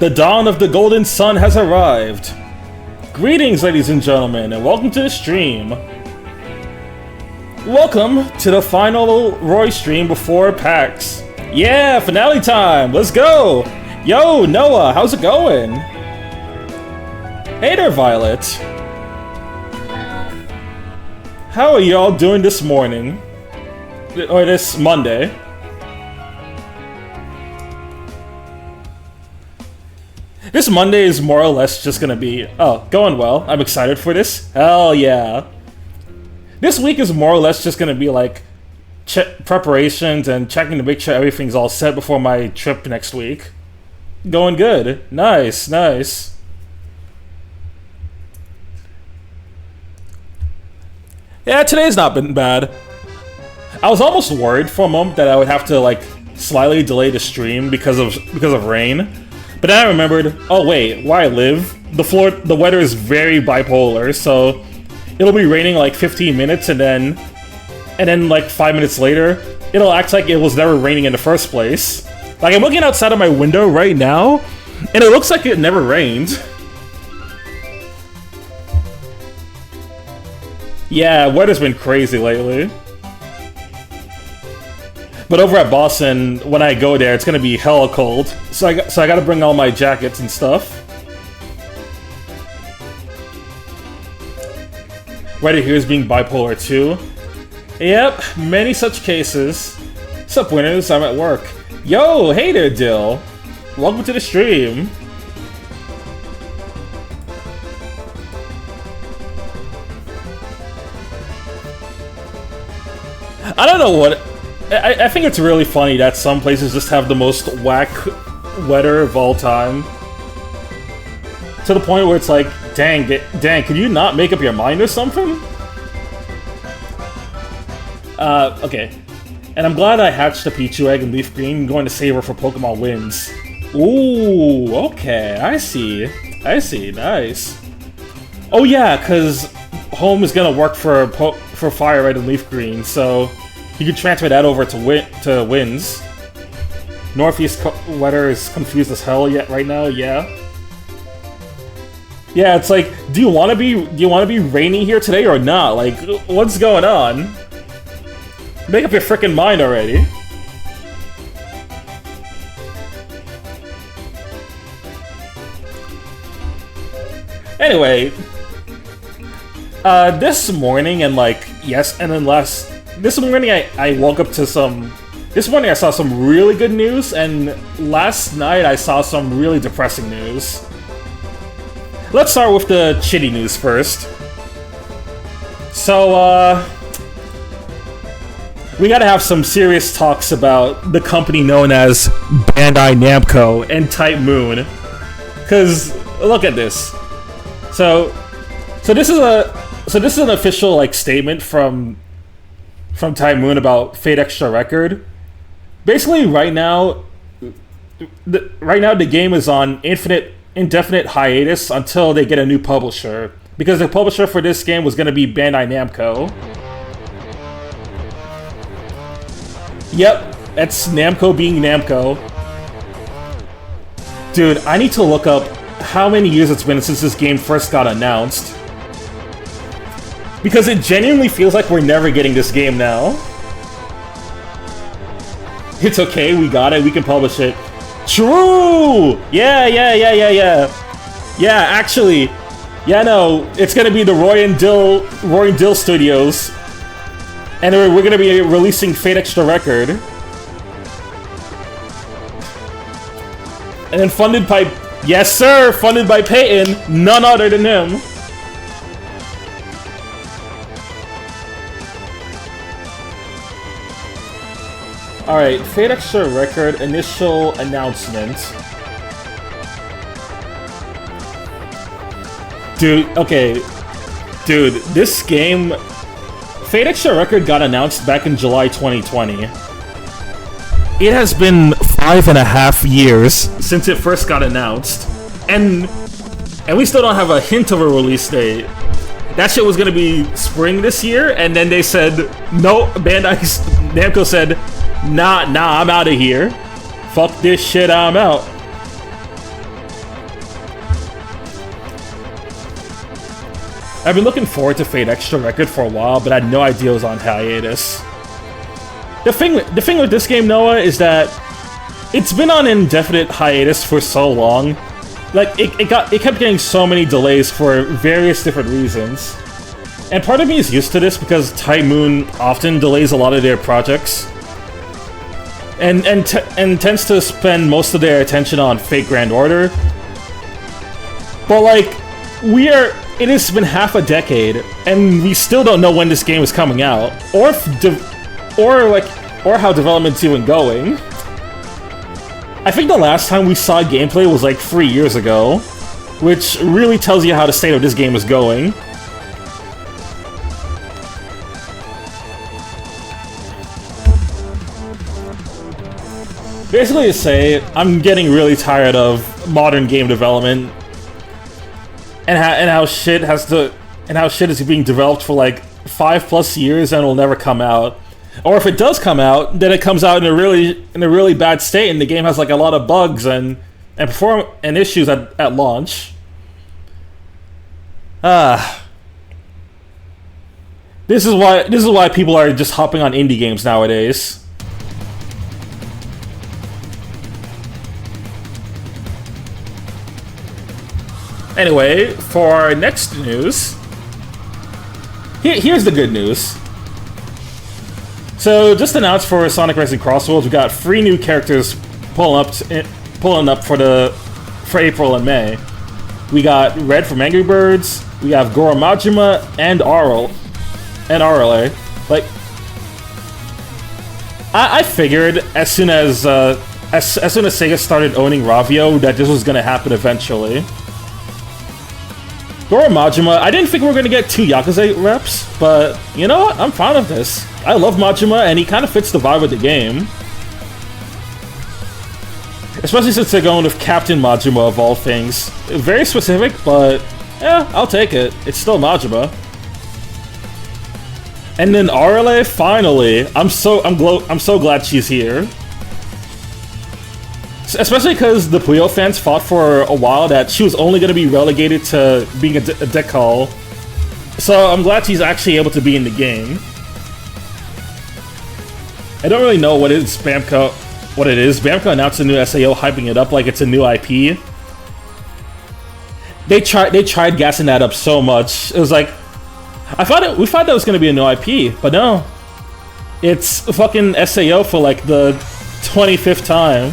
The dawn of the golden sun has arrived. Greetings, ladies and gentlemen, and welcome to the stream. Welcome to the final Roy stream before PAX. Yeah, finale time! Let's go! Yo, Noah, how's it going? Hey there, Violet. How are y'all doing this morning? Or this Monday? This Monday is more or less just gonna be, going well. I'm excited for this. Hell yeah. This week is more or less just gonna be like preparations and checking to make sure everything's all set before my trip next week. Going good. Nice, nice. Yeah, today's not been bad. I was almost worried for a moment that I would have to like slightly delay the stream because of rain. But then I remembered, oh wait, where I live, the weather is very bipolar, so it'll be raining like 15 minutes and then like 5 minutes later, it'll act like it was never raining in the first place. Like I'm looking outside of my window right now, and it looks like it never rained. Yeah, weather's been crazy lately. But over at Boston, when I go there, it's gonna be hella cold. So I gotta bring all my jackets and stuff. Right here is being bipolar too. Yep, many such cases. Sup, winners? I'm at work. Yo, hey there, Dill. Welcome to the stream. I don't know what. I think it's really funny that some places just have the most whack weather of all time. To the point where it's like, dang, can you not make up your mind or something? Okay. And I'm glad I hatched a Pichu egg and Leaf Green. I'm going to save her for Pokemon wins. Ooh, okay, I see. I see, nice. Oh yeah, because Home is gonna work for Fire Red and Leaf Green, so you can transfer that over to Winds. Northeast weather is confused as hell yet right now. Yeah. Yeah, it's like, do you want to be rainy here today or not? Like, what's going on? Make up your frickin' mind already. Anyway, this morning and like this morning I woke up to some. This morning I saw some really good news, and last night I saw some really depressing news. Let's start with the shitty news first. So, we gotta have some serious talks about the company known as Bandai Namco and Type Moon. Cause look at this. So this is an official like statement from Type Moon about Fate Extra Record. Basically, right now the game is on indefinite hiatus until they get a new publisher, because the publisher for this game was going to be Bandai Namco. Yep, that's Namco being Namco. Dude, I need to look up how many years it's been since this game first got announced, because it genuinely feels like we're never getting this game now. It's okay, we got it, we can publish it. True! Yeah. Yeah, actually, yeah, no, it's gonna be the Roy and Dill Studios, and we're gonna be releasing Fate Extra Record. And then funded by, yes sir, funded by Peyton, none other than him. Alright, Fate Extra Record initial announcement. Dude, okay. Dude, this game... Fate Extra Record got announced back in July 2020. It has been 5.5 years since it first got announced. And we still don't have a hint of a release date. That shit was gonna be spring this year, and then they said, no, Namco said, nah, I'm out of here. Fuck this shit, I'm out. I've been looking forward to Fate Extra Record for a while, but I had no idea it was on hiatus. The thing with this game, Noah, is that it's been on indefinite hiatus for so long. Like, it kept getting so many delays for various different reasons. And part of me is used to this because Type Moon often delays a lot of their projects. And tends to spend most of their attention on Fate Grand Order. But like, it has been half a decade, and we still don't know when this game is coming out, or how development's even going. I think the last time we saw gameplay was like 3 years ago, which really tells you how the state of this game is going. Basically to say, I'm getting really tired of modern game development and how shit is being developed for like 5+ years and will never come out. Or if it does come out, then it comes out in a really bad state, and the game has like a lot of bugs and issues at launch. This is why people are just hopping on indie games nowadays. Anyway, for our next news, here's the good news. So, just announced for Sonic Racing Crossworlds, we got 3 new characters pulling up for April and May. We got Red from Angry Birds, we have Goro Majima, and RLA. Like, I figured as soon as Sega started owning Ravio that this was gonna happen eventually. Goro Majima, I didn't think we were going to get 2 Yakuza reps, but you know what? I'm fine with this. I love Majima, and he kind of fits the vibe of the game. Especially since they're going with Captain Majima of all things. Very specific, but yeah, I'll take it. It's still Majima. And then RLA, finally. I'm so glad she's here. Especially because the Puyo fans fought for a while that she was only going to be relegated to being a deck call. So I'm glad she's actually able to be in the game. I don't really know what it is. Bamco announced a new SAO, hyping it up like it's a new IP. They tried gassing that up so much. It was like, we thought that was going to be a new IP, but no. It's a fucking SAO for like the 25th time.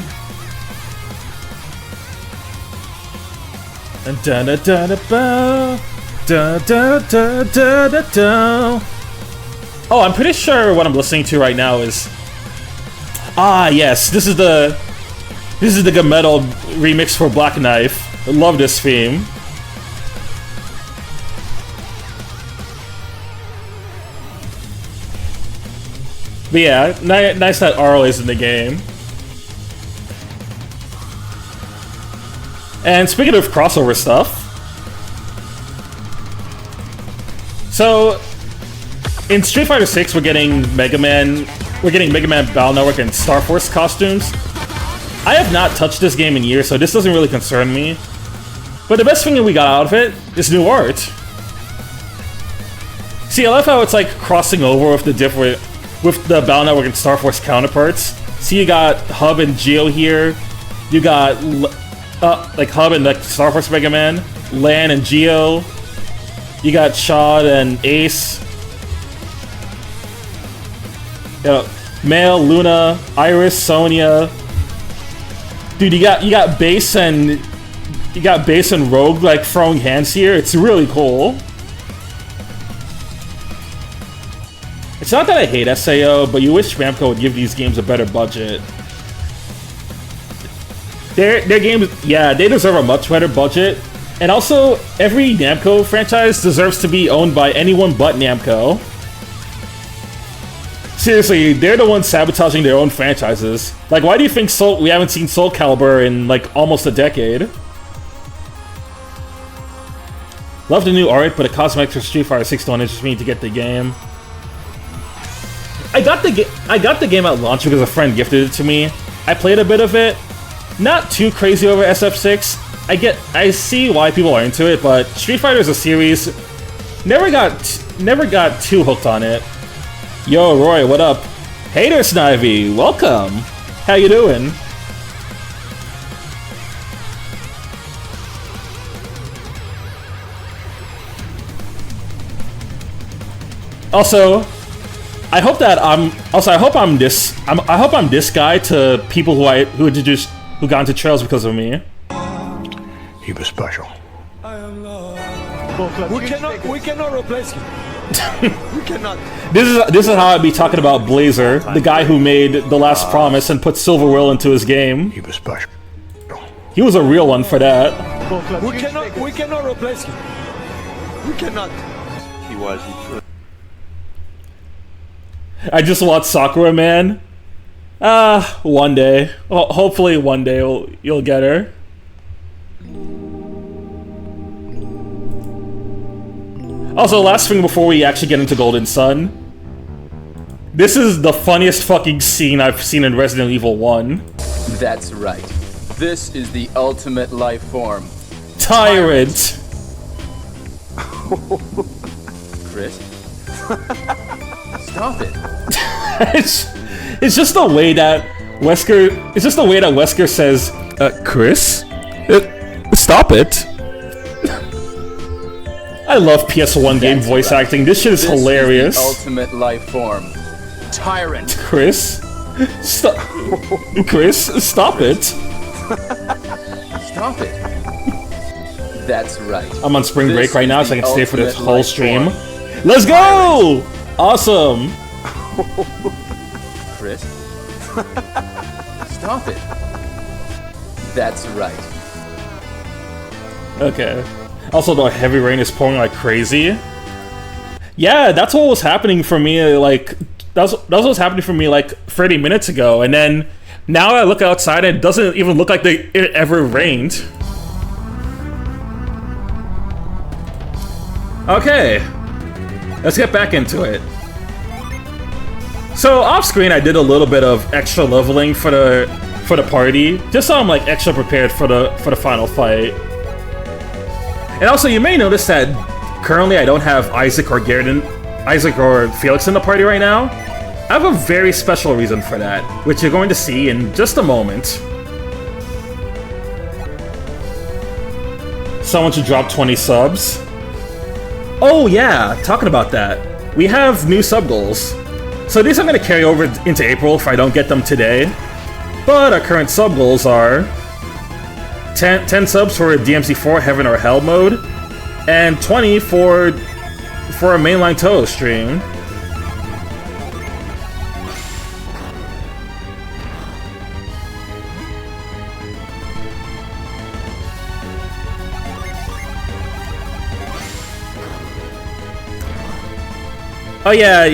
Oh, I'm pretty sure what I'm listening to right now is... Ah, yes, this is the Gametal remix for Black Knife. I love this theme. But yeah, nice that RL is in the game. And speaking of crossover stuff, so in Street Fighter 6 we're getting Mega Man Battle Network and Star Force costumes. I have not touched this game in years, so this doesn't really concern me. But the best thing that we got out of it is new art. See, I love how it's like crossing over with the Battle Network and Star Force counterparts. See, you got Hub and Geo here. You got like Hub and like Star Force Mega Man, Lan and Geo. You got Shad and Ace. You know, Male, Luna, Iris, Sonya. Dude, you got Bass and Rogue like throwing hands here. It's really cool. It's not that I hate SAO, but you wish Namco would give these games a better budget. Their games, yeah, they deserve a much better budget. And also, every Namco franchise deserves to be owned by anyone but Namco. Seriously, they're the ones sabotaging their own franchises. Like, why do you think we haven't seen Soul Calibur in, like, almost a decade? Love the new art, but the cosmetics for Street Fighter 6 don't interest me to get the game. I got the game at launch because a friend gifted it to me. I played a bit of it. Not too crazy over SF6. I see why people are into it, but Street Fighter is a series never got too hooked on it. Yo, Roy, what up? Hey there, Snivy, welcome. How you doing? Also, I hope I'm this guy to people who got into trails because of me. He was special. We cannot replace him. We cannot. This is how I'd be talking about Blazer, the guy who made The Last Promise and put Silver Will into his game. He was special. He was a real one for that. We cannot replace him. We cannot. He wasn't. I just want Sakura, man. One day. Hopefully one day you'll get her. Also, last thing before we actually get into Golden Sun. This is the funniest fucking scene I've seen in Resident Evil 1. That's right. This is the ultimate life form. Tyrant! Chris? Stop it. It's just the way that Wesker says, Chris? Stop it. I love PS1 game voice acting. This shit is hilarious. Is the ultimate life form. Tyrant. Chris? Chris, stop it. Stop it. That's right. I'm on spring break right now, so I can stay for this whole stream. Form. Let's go! Awesome. Chris? Stop it. That's right. Okay. Also, the heavy rain is pouring like crazy. Yeah, that's what was happening for me, like... That's what was happening for me, like, 30 minutes ago, and then... Now I look outside and it doesn't even look like it ever rained. Okay. Let's get back into it. So, off-screen I did a little bit of extra leveling for the party, just so I'm, like, extra prepared for the final fight. And also, you may notice that currently I don't have Isaac or Felix in the party right now. I have a very special reason for that, which you're going to see in just a moment. Someone should drop 20 subs. Oh yeah, talking about that. We have new sub goals. So these are going to carry over into April if I don't get them today. But our current sub goals are 10 subs for DMC4 Heaven or Hell mode, and 20 for a mainline Toho stream. Oh yeah,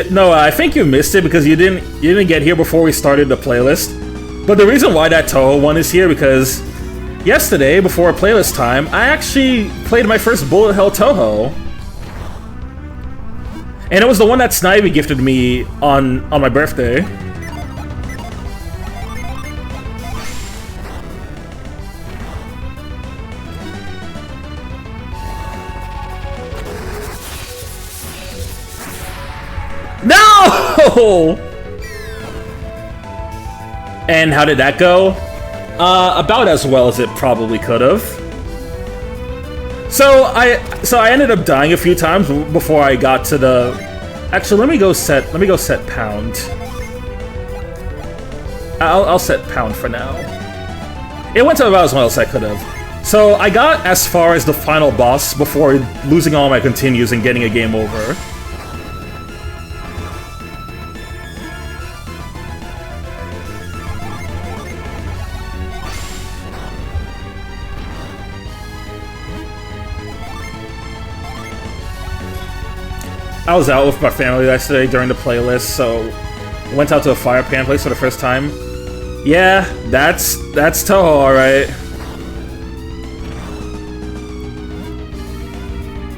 no, I think you missed it because you didn't get here before we started the playlist. But the reason why that Toho one is here because yesterday, before playlist time, I actually played my first Bullet Hell Toho. And it was the one that Snivy gifted me on my birthday. No! And how did that go? About as well as it probably could have. So I ended up dying a few times before I got to the... Actually, let me go set pound. I'll set pound for now. It went to about as well as I could have. So I got as far as the final boss before losing all my continues and getting a game over. I was out with my family yesterday during the playlist, so went out to a fire pan place for the first time. Yeah, that's Toho, alright.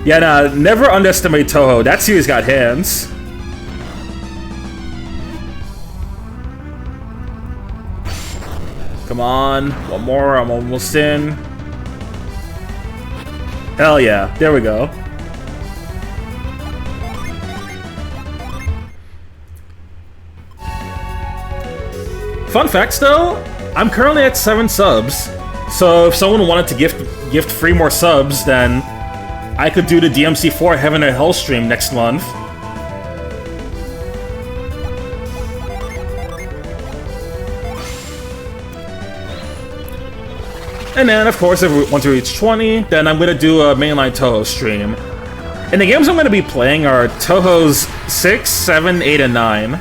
Yeah, nah, never underestimate Toho. That series got hands. Come on, one more, I'm almost in. Hell yeah, there we go. Fun facts though, I'm currently at 7 subs. So if someone wanted to gift 3 more subs, then I could do the DMC4 Heaven or Hell stream next month. And then, of course, if we want to reach 20, then I'm going to do a mainline Touhou stream. And the games I'm going to be playing are Touhou's 6, 7, 8, and 9.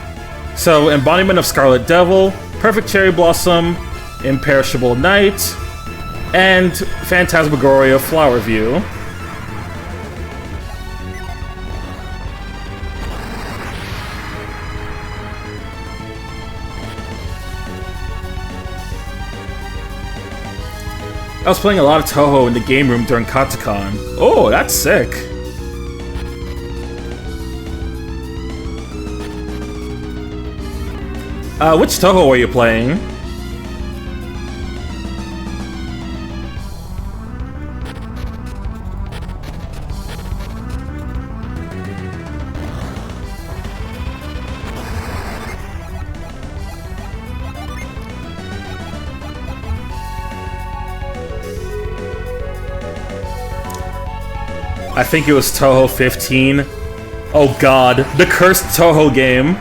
So, Embodiment of Scarlet Devil, Perfect Cherry Blossom, Imperishable Night, and Phantasmagoria Flower View. I was playing a lot of Touhou in the game room during Katsucon. Oh, that's sick. Which Touhou are you playing? I think it was Touhou 15. Oh god, the cursed Touhou game.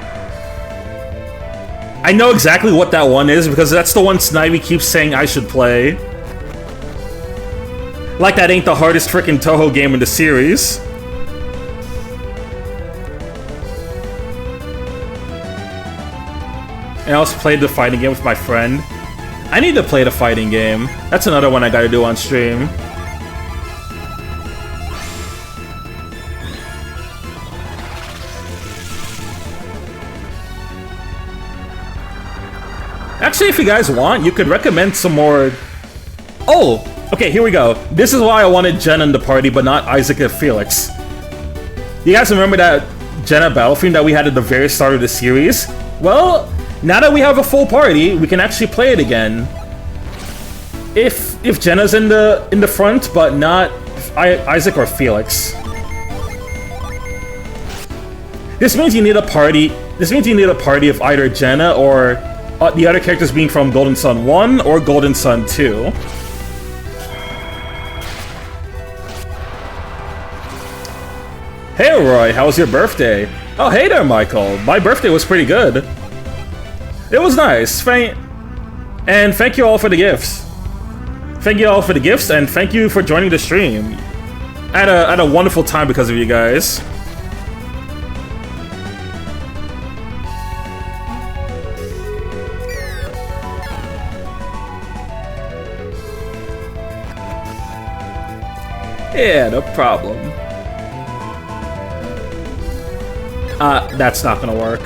I know exactly what that one is because that's the one Snivy keeps saying I should play. Like that ain't the hardest frickin' Touhou game in the series. And I also played the fighting game with my friend. I need to play the fighting game. That's another one I gotta do on stream. Actually, if you guys want, you could recommend some more... Oh! Okay, here we go. This is why I wanted Jen in the party, but not Isaac and Felix. You guys remember that Jenna battle theme that we had at the very start of the series? Well, now that we have a full party, we can actually play it again. If Jenna's in the front, but not Isaac or Felix. This means you need a party. This means you need a party of either Jenna or the other characters being from Golden Sun 1 or Golden Sun 2. Hey Roy, how was your birthday? Oh hey there Michael, my birthday was pretty good. It was nice, and thank you all for the gifts. Thank you all for the gifts, and thank you for joining the stream. I had a wonderful time because of you guys. Yeah, no problem. That's not gonna work.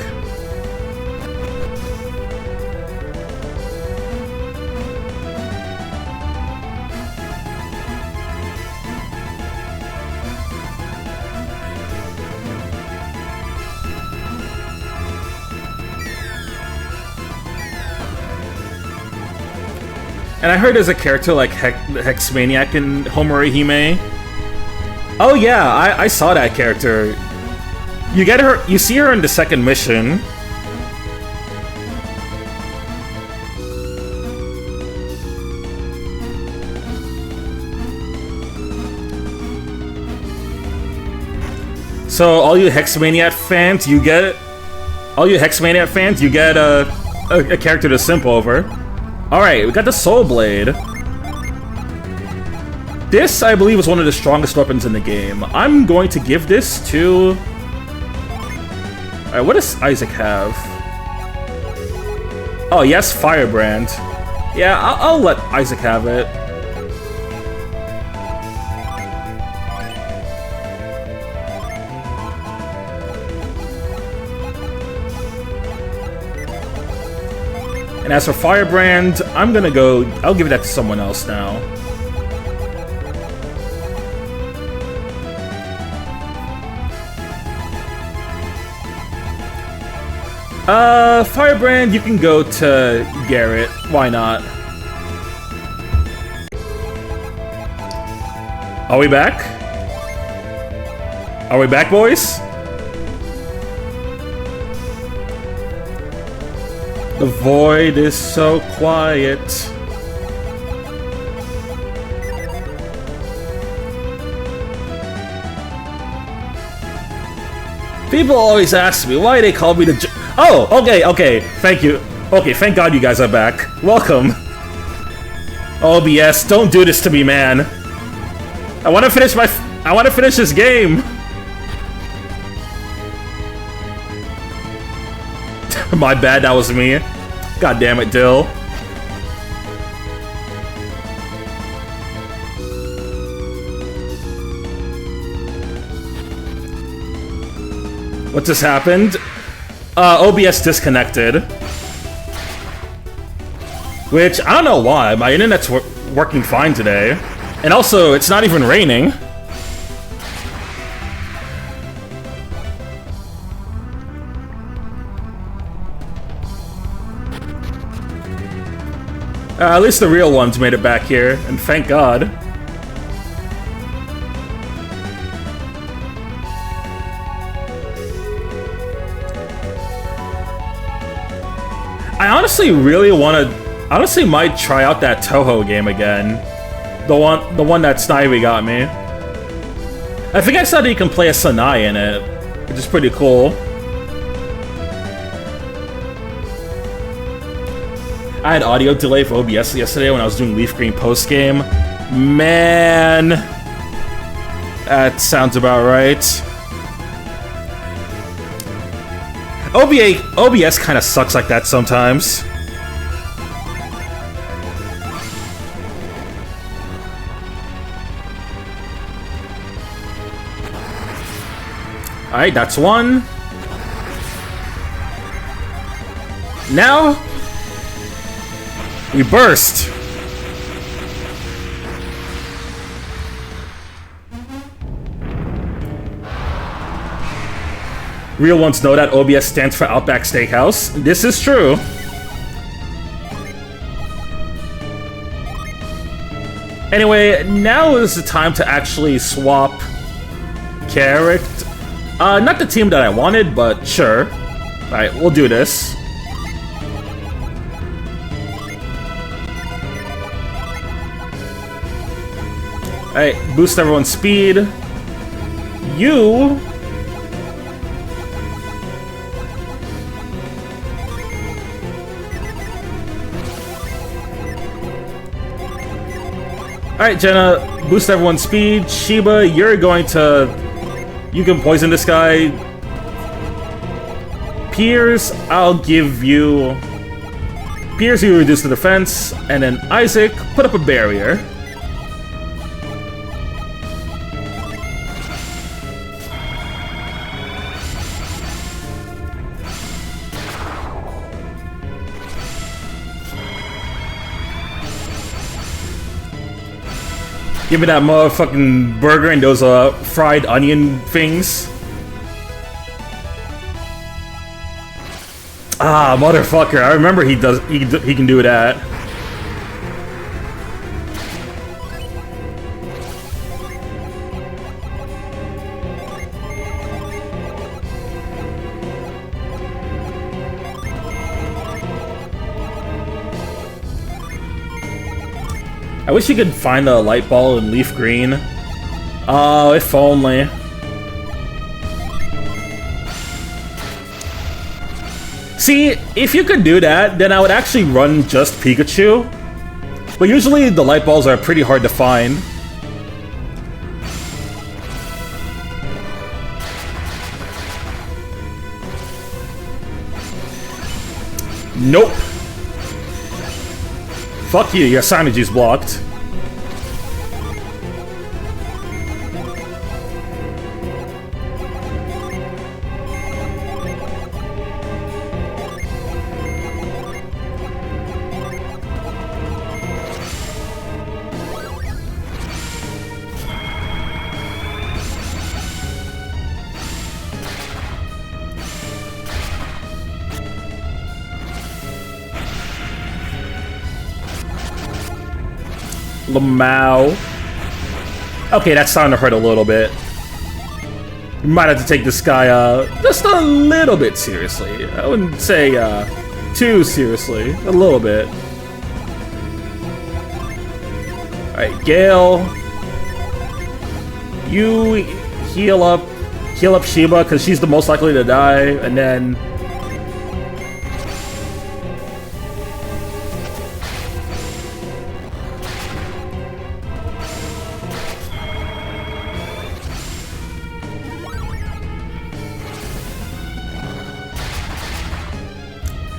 And I heard there's a character like Hexmaniac in Homura Hime. Oh yeah, I saw that character. You get her, you see her in the second mission. So all you Hexmaniac fans, you get a character to simp over. All right, we got the Soul Blade. This, I believe, is one of the strongest weapons in the game. I'm going to give this to... Alright, what does Isaac have? Oh, yes, Firebrand. Yeah, I'll let Isaac have it. And as for Firebrand, I'll give that to someone else now. Firebrand, you can go to Garrett. Why not? Are we back? Are we back, boys? The void is so quiet. People always ask me why they call me the Oh, okay, thank you. Okay, thank God you guys are back. Welcome. OBS, don't do this to me, man. I want to finish this game. My bad, that was me. God damn it, Dill. What just happened? OBS disconnected. Which, I don't know why. My internet's working fine today. And also, it's not even raining. At least the real ones made it back here, and thank God. I honestly really want to... Honestly might try out that Toho game again. The one that Snivy got me. I think I saw that you can play a Sanai in it, which is pretty cool. I had audio delay for OBS yesterday when I was doing Leaf Green post-game. Man, that sounds about right. OBS kind of sucks like that sometimes. Alright, that's one. Now, we burst. Real ones know that OBS stands for Outback Steakhouse. This is true. Anyway, now is the time to actually swap character. Not the team that I wanted, but sure. Alright, we'll do this. Alright, boost everyone's speed. You... Alright, Jenna, boost everyone's speed. Shiba, you're going to... You can poison this guy. Piers, I'll give you... Piers, you reduce the defense. And then Isaac, put up a barrier. Give me that motherfucking burger and those fried onion things. Ah, motherfucker! I remember he can do that. I wish you could find a light ball in Leaf Green. Oh, if only. See, if you could do that, then I would actually run just Pikachu. But usually the light balls are pretty hard to find. Nope. Fuck you, your Sanaji's blocked. Lamau. Okay, that's starting to hurt a little bit. You might have to take this guy just a little bit seriously. I wouldn't say too seriously. A little bit. Alright, Gale. You heal up Sheba, because she's the most likely to die, and then...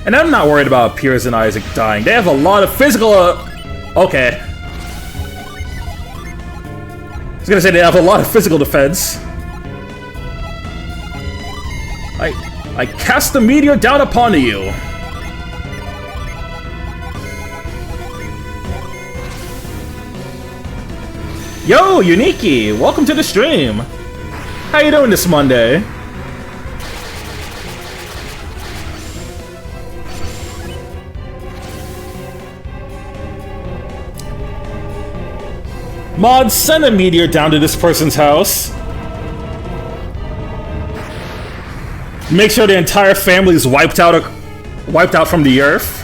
And I'm not worried about Piers and Isaac dying. They have a lot of physical... okay. I was gonna say they have a lot of physical defense. I cast the meteor down upon you. Yo, Uniki! Welcome to the stream! How you doing this Monday? Mods, send a meteor down to this person's house. Make sure the entire family is wiped out from the earth.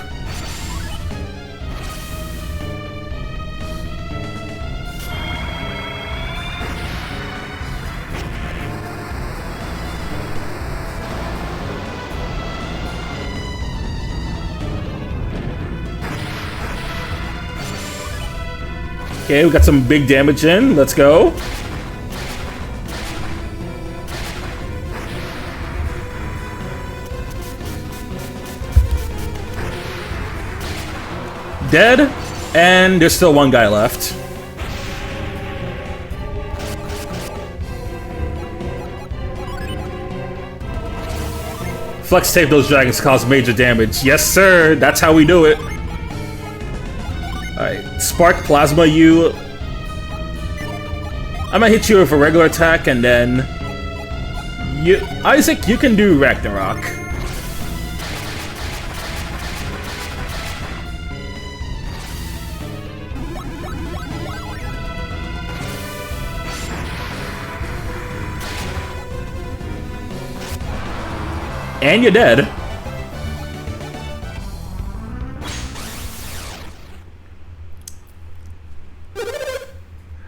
Okay, we got some big damage in. Let's go. Dead, and there's still one guy left. Flex tape those dragons cause major damage. Yes, sir. That's how we do it. Alright, Spark Plasma you. I'm gonna hit you with a regular attack, and then Isaac, you can do Ragnarok. And you're dead.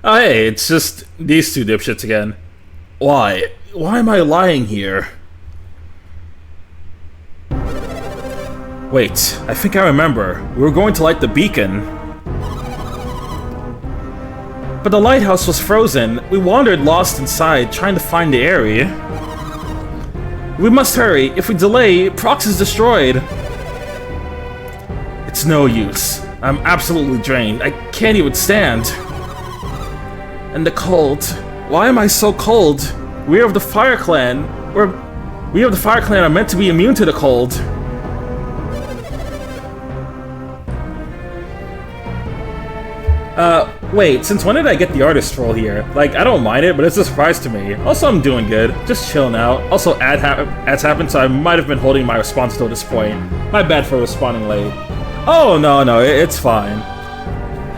Oh hey, it's just these two dipshits again. Why? Why am I lying here? Wait, I think I remember. We were going to light the beacon. But the lighthouse was frozen. We wandered lost inside, trying to find the area. We must hurry. If we delay, Prox is destroyed. It's no use. I'm absolutely drained. I can't even stand. And the cold. Why am I so cold? We of the Fire Clan. We of the Fire Clan are meant to be immune to the cold. Wait, since when did I get the artist role here? Like, I don't mind it, but it's a surprise to me. Also, I'm doing good. Just chilling out. Also, ads happened, so I might have been holding my response till this point. My bad for responding late. Oh, no, it's fine.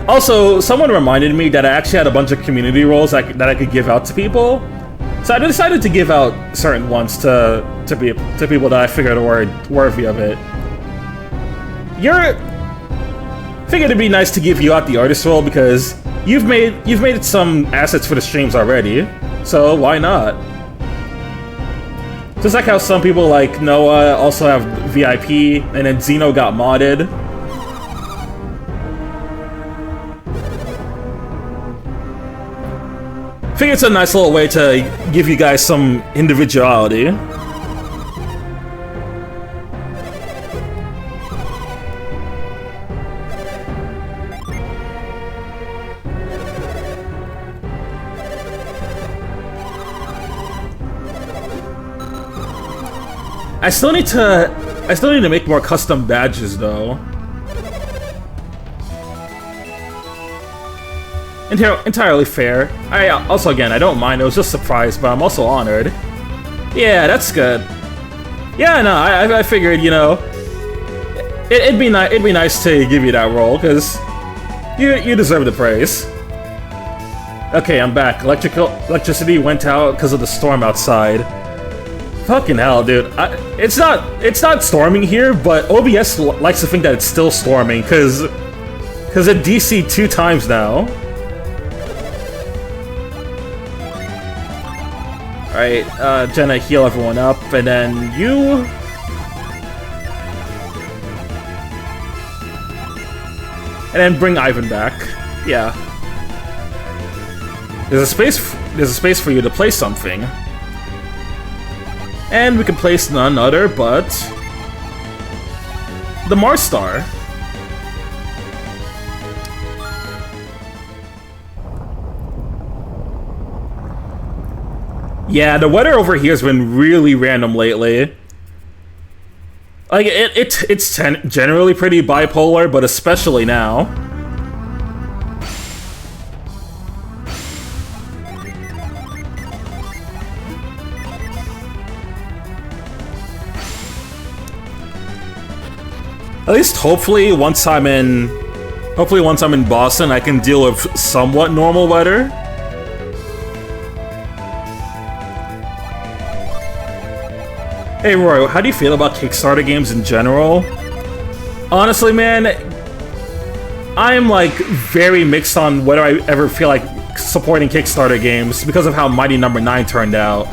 Also, someone reminded me that I actually had a bunch of community roles that I could give out to people. So I decided to give out certain ones to people that I figured were worthy of it. Figured it'd be nice to give you out the artist role because you've made some assets for the streams already, so why not? Just like how some people like Noah also have VIP, and then Xeno got modded. Figure it's a nice little way to give you guys some individuality. I still need to make more custom badges though. Entirely fair. I don't mind. It was just surprised, but I'm also honored. Yeah, that's good. Yeah, no, I figured, you know, it'd be nice to give you that role because you deserve the praise. Okay, I'm back. Electricity went out because of the storm outside. Fucking hell, dude. It's not storming here, but OBS likes to think that it's still storming, because it DC'd 2 times now. Alright, Jenna, heal everyone up, and then you... And then bring Ivan back. Yeah. There's a space for you to place something. And we can place none other but the Mars Star. Yeah, the weather over here has been really random lately. Like it's generally pretty bipolar, but especially now. At least hopefully once I'm in Boston, I can deal with somewhat normal weather. Hey Roy, how do you feel about Kickstarter games in general? Honestly, man, I'm like very mixed on whether I ever feel like supporting Kickstarter games because of how Mighty Number 9 turned out.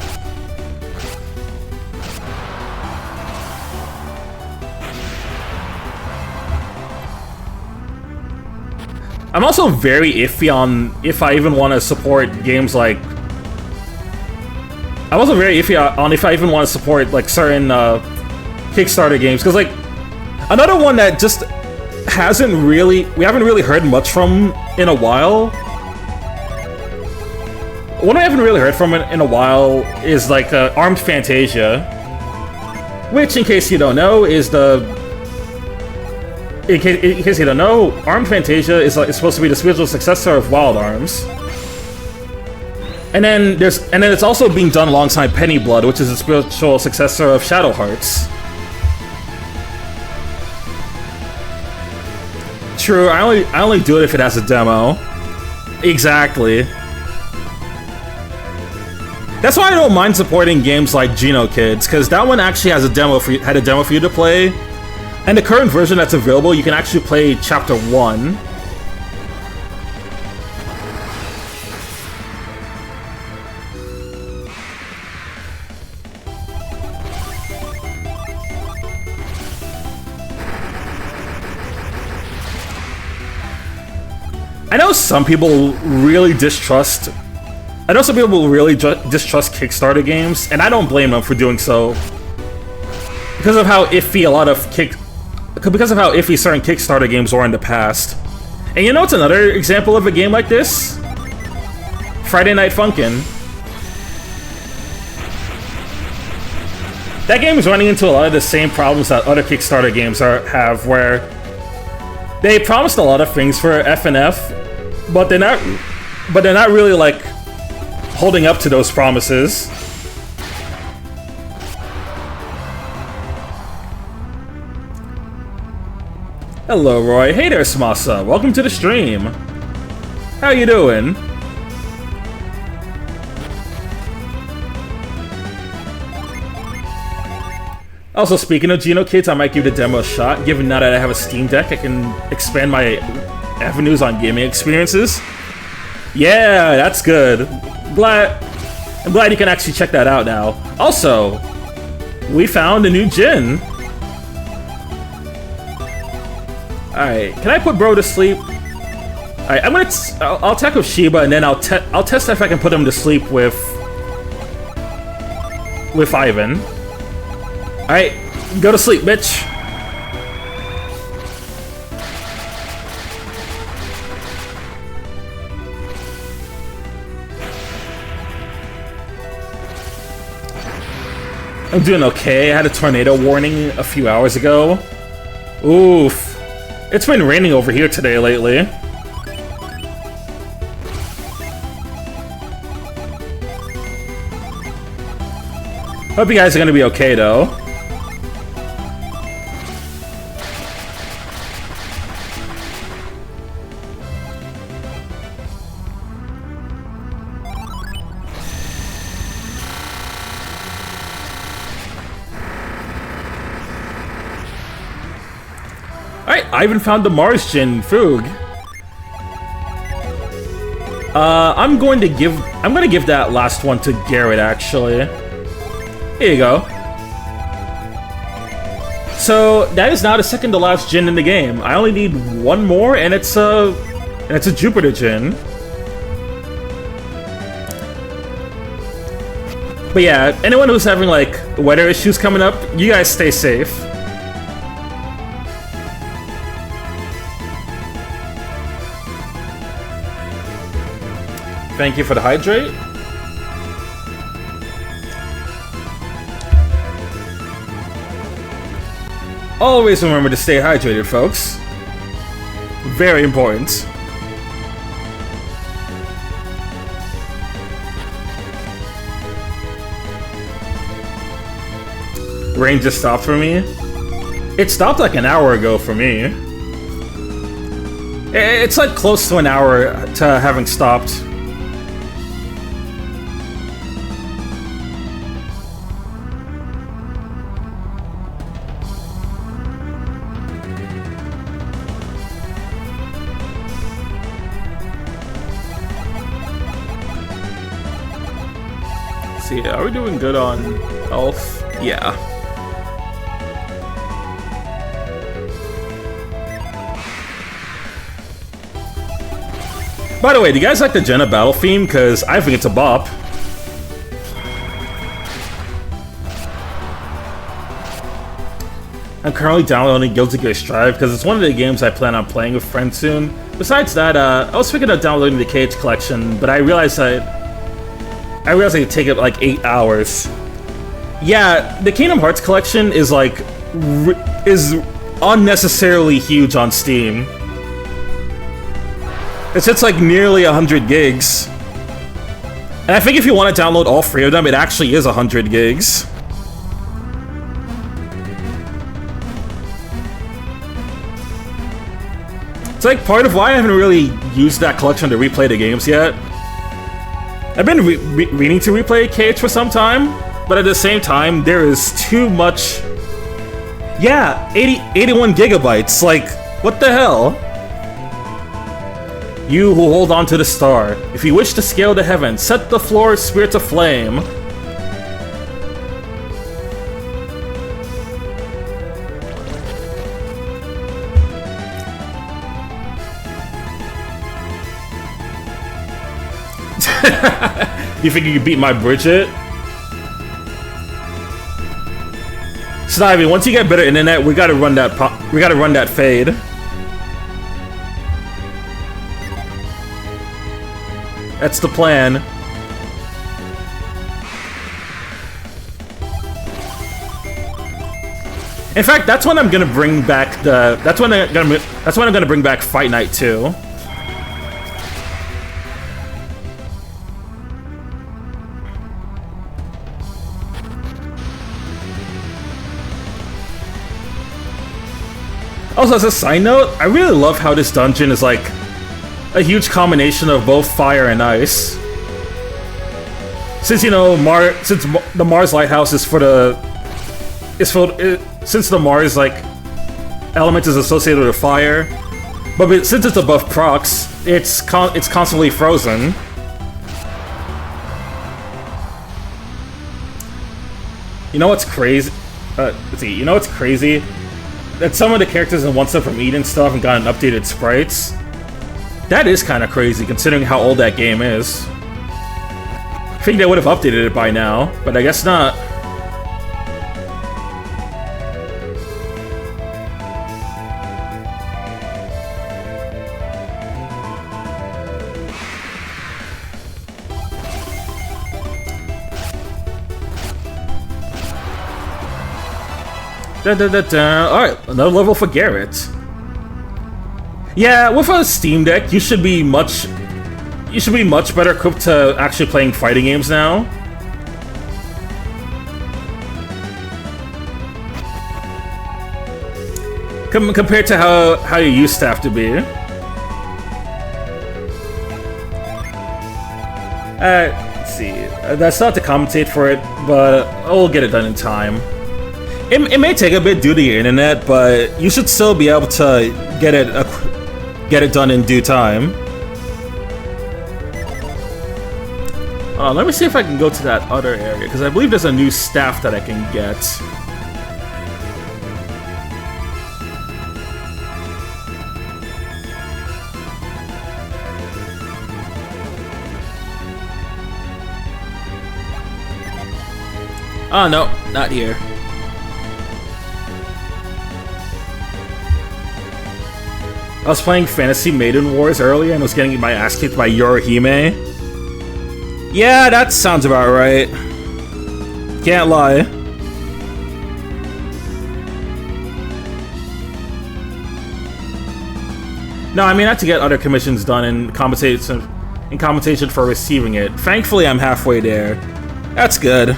I'm also very iffy on if I even want to support games like... I'm also very iffy on if I even want to support like certain Kickstarter games, because like another one that just we haven't really heard much from in a while. One I haven't really heard from in a while is like Armed Fantasia, which, in case you don't know, is in case you don't know, Armed Fantasia is supposed to be the spiritual successor of Wild Arms. And then it's also being done alongside Penny Blood, which is the spiritual successor of Shadow Hearts. True, I only do it if it has a demo. Exactly. That's why I don't mind supporting games like Geno Kids, because that one actually has had a demo for you to play. And the current version that's available, you can actually play Chapter 1. I know some people really distrust Kickstarter games, and I don't blame them for doing so. Because of how iffy certain Kickstarter games were in the past. And you know what's another example of a game like this? Friday Night Funkin'. That game is running into a lot of the same problems that other Kickstarter games have, where they promised a lot of things for FNF, but they're not really like holding up to those promises. Hello, Roy. Hey there, Smasa. Welcome to the stream. How you doing? Also, speaking of Geno Kids, I might give the demo a shot. Given now that I have a Steam Deck, I can expand my avenues on gaming experiences. Yeah, that's good. I'm glad you can actually check that out now. Also, we found a new Jin. Alright, can I put bro to sleep? Alright, I'll attack with Shiba, and then I'll test if I can put him to sleep with Ivan. Alright, go to sleep, bitch. I'm doing okay. I had a tornado warning a few hours ago. Oof. It's been raining over here today lately. Hope you guys are gonna be okay though. I even found the Mars Gin Foog. I'm gonna give that last one to Garrett, actually. Here you go. So that is now the second to last gin in the game. I only need one more, and it's a Jupiter gin. But yeah, anyone who's having like weather issues coming up, you guys stay safe. Thank you for the hydrate. Always remember to stay hydrated, folks. Very important. Rain just stopped for me. It stopped like an hour ago for me. It's like close to an hour to having stopped. See, are we doing good on health? Yeah. By the way, do you guys like the Jenna battle theme? Because I think it's a bop. I'm currently downloading Guilty Gear Strive because it's one of the games I plan on playing with friends soon. Besides that, I was thinking of downloading the KH collection, but I realized it could take it like 8 hours. Yeah, the Kingdom Hearts collection is like is unnecessarily huge on Steam. It's like nearly 100 gigs. And I think if you want to download all 3 of them, it actually is 100 gigs. It's like part of why I haven't really used that collection to replay the games yet. I've been meaning to replay KH for some time, but at the same time, there is too much... Yeah, 81 gigabytes, like, what the hell? You who hold on to the star, if you wish to scale the heavens, set the floor spirit aflame. You think you can beat my Bridget? Snivy, once you get better internet, we gotta run that fade. That's the plan. In fact, that's when I'm gonna bring back the. That's when I'm gonna bring back Fight Night 2. Also, as a side note, I really love how this dungeon is like a huge combination of both fire and ice. Since you know since the Mars Lighthouse is since the Mars like element is associated with fire, but since it's above Prox, it's constantly frozen. You know what's crazy? Let's see. You know what's crazy? That some of the characters in One Step from Eden stuff and gotten updated sprites. That is kind of crazy, considering how old that game is. I think they would have updated it by now, but I guess not. Alright, another level for Garrett. Yeah, with a Steam Deck, you should be much better equipped to actually playing fighting games now. Compared to how you used to have to be. Let's see. That's not to commentate for it, but I'll get it done in time. It may take a bit due to your internet, but you should still be able to get it done in due time. Let me see if I can go to that other area, because I believe there's a new staff that I can get. Oh, no, not here. I was playing Fantasy Maiden Wars earlier and was getting my ass kicked by Yorihime. Yeah, that sounds about right. Can't lie. No, I mean, I had to get other commissions done in compensation for receiving it. Thankfully, I'm halfway there. That's good.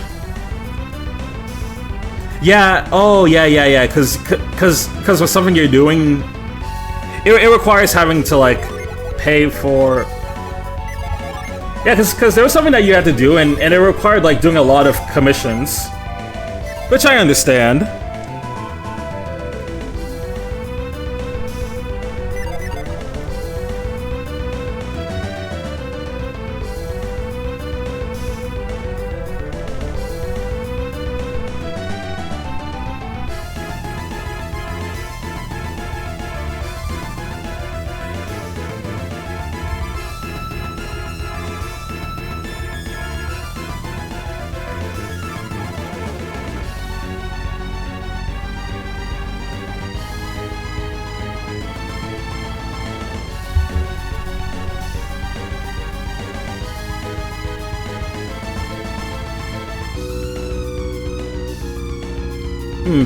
Yeah, oh, yeah, because with something you're doing, it requires having to, like, pay for... Yeah, because there was something that you had to do, and it required, like, doing a lot of commissions. Which I understand.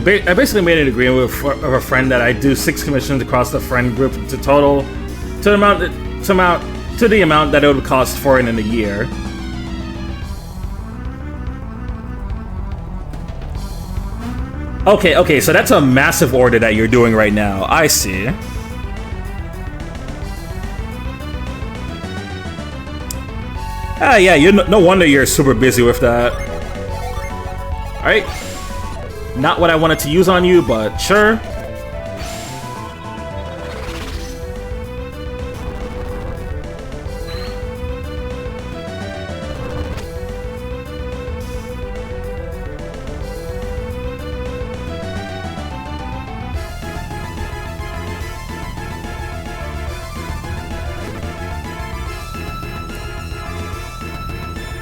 I basically made an agreement with a friend that I do 6 commissions across the friend group to the amount that it would cost for it in a year. Okay, so that's a massive order that you're doing right now. I see. Ah, yeah, no wonder you're super busy with that. Alright. Not what I wanted to use on you, but sure.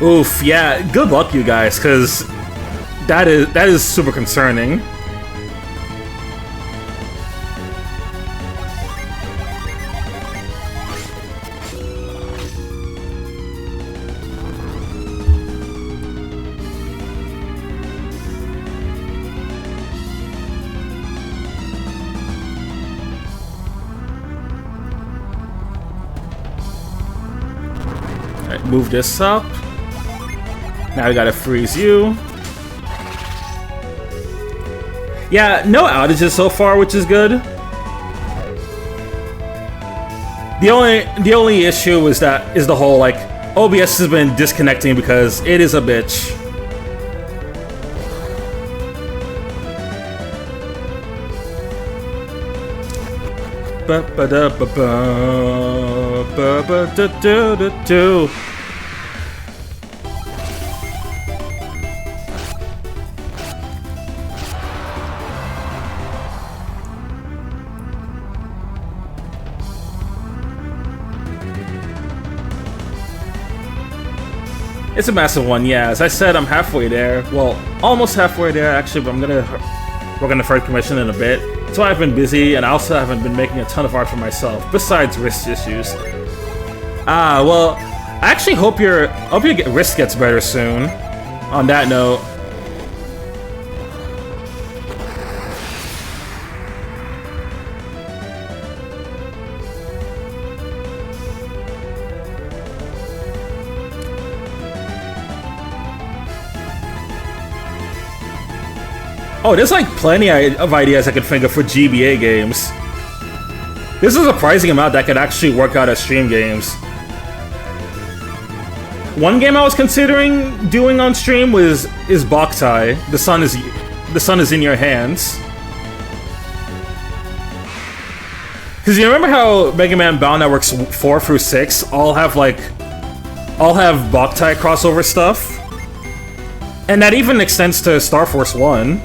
Oof, yeah, good luck you guys, because that is super concerning. Alright, move this up. Now we gotta freeze you. Yeah, no outages so far, which is good. The only issue is the whole, like, OBS has been disconnecting because it is a bitch. Ba-ba-da-ba-ba, It's a massive one, yeah. As I said, I'm halfway there. Well, almost halfway there, actually, but I'm gonna work on the third commission in a bit. So I've been busy, and I also haven't been making a ton of art for myself, besides wrist issues. Well, I actually hope your wrist gets better soon. On that note. Oh, there's like plenty of ideas I could think of for GBA games. There's a surprising amount that could actually work out as stream games. One game I was considering doing on stream is Boktai. The the sun is in your hands. Because you remember how Mega Man Battle Networks 4 through 6 all have Boktai crossover stuff? And that even extends to Star Force 1.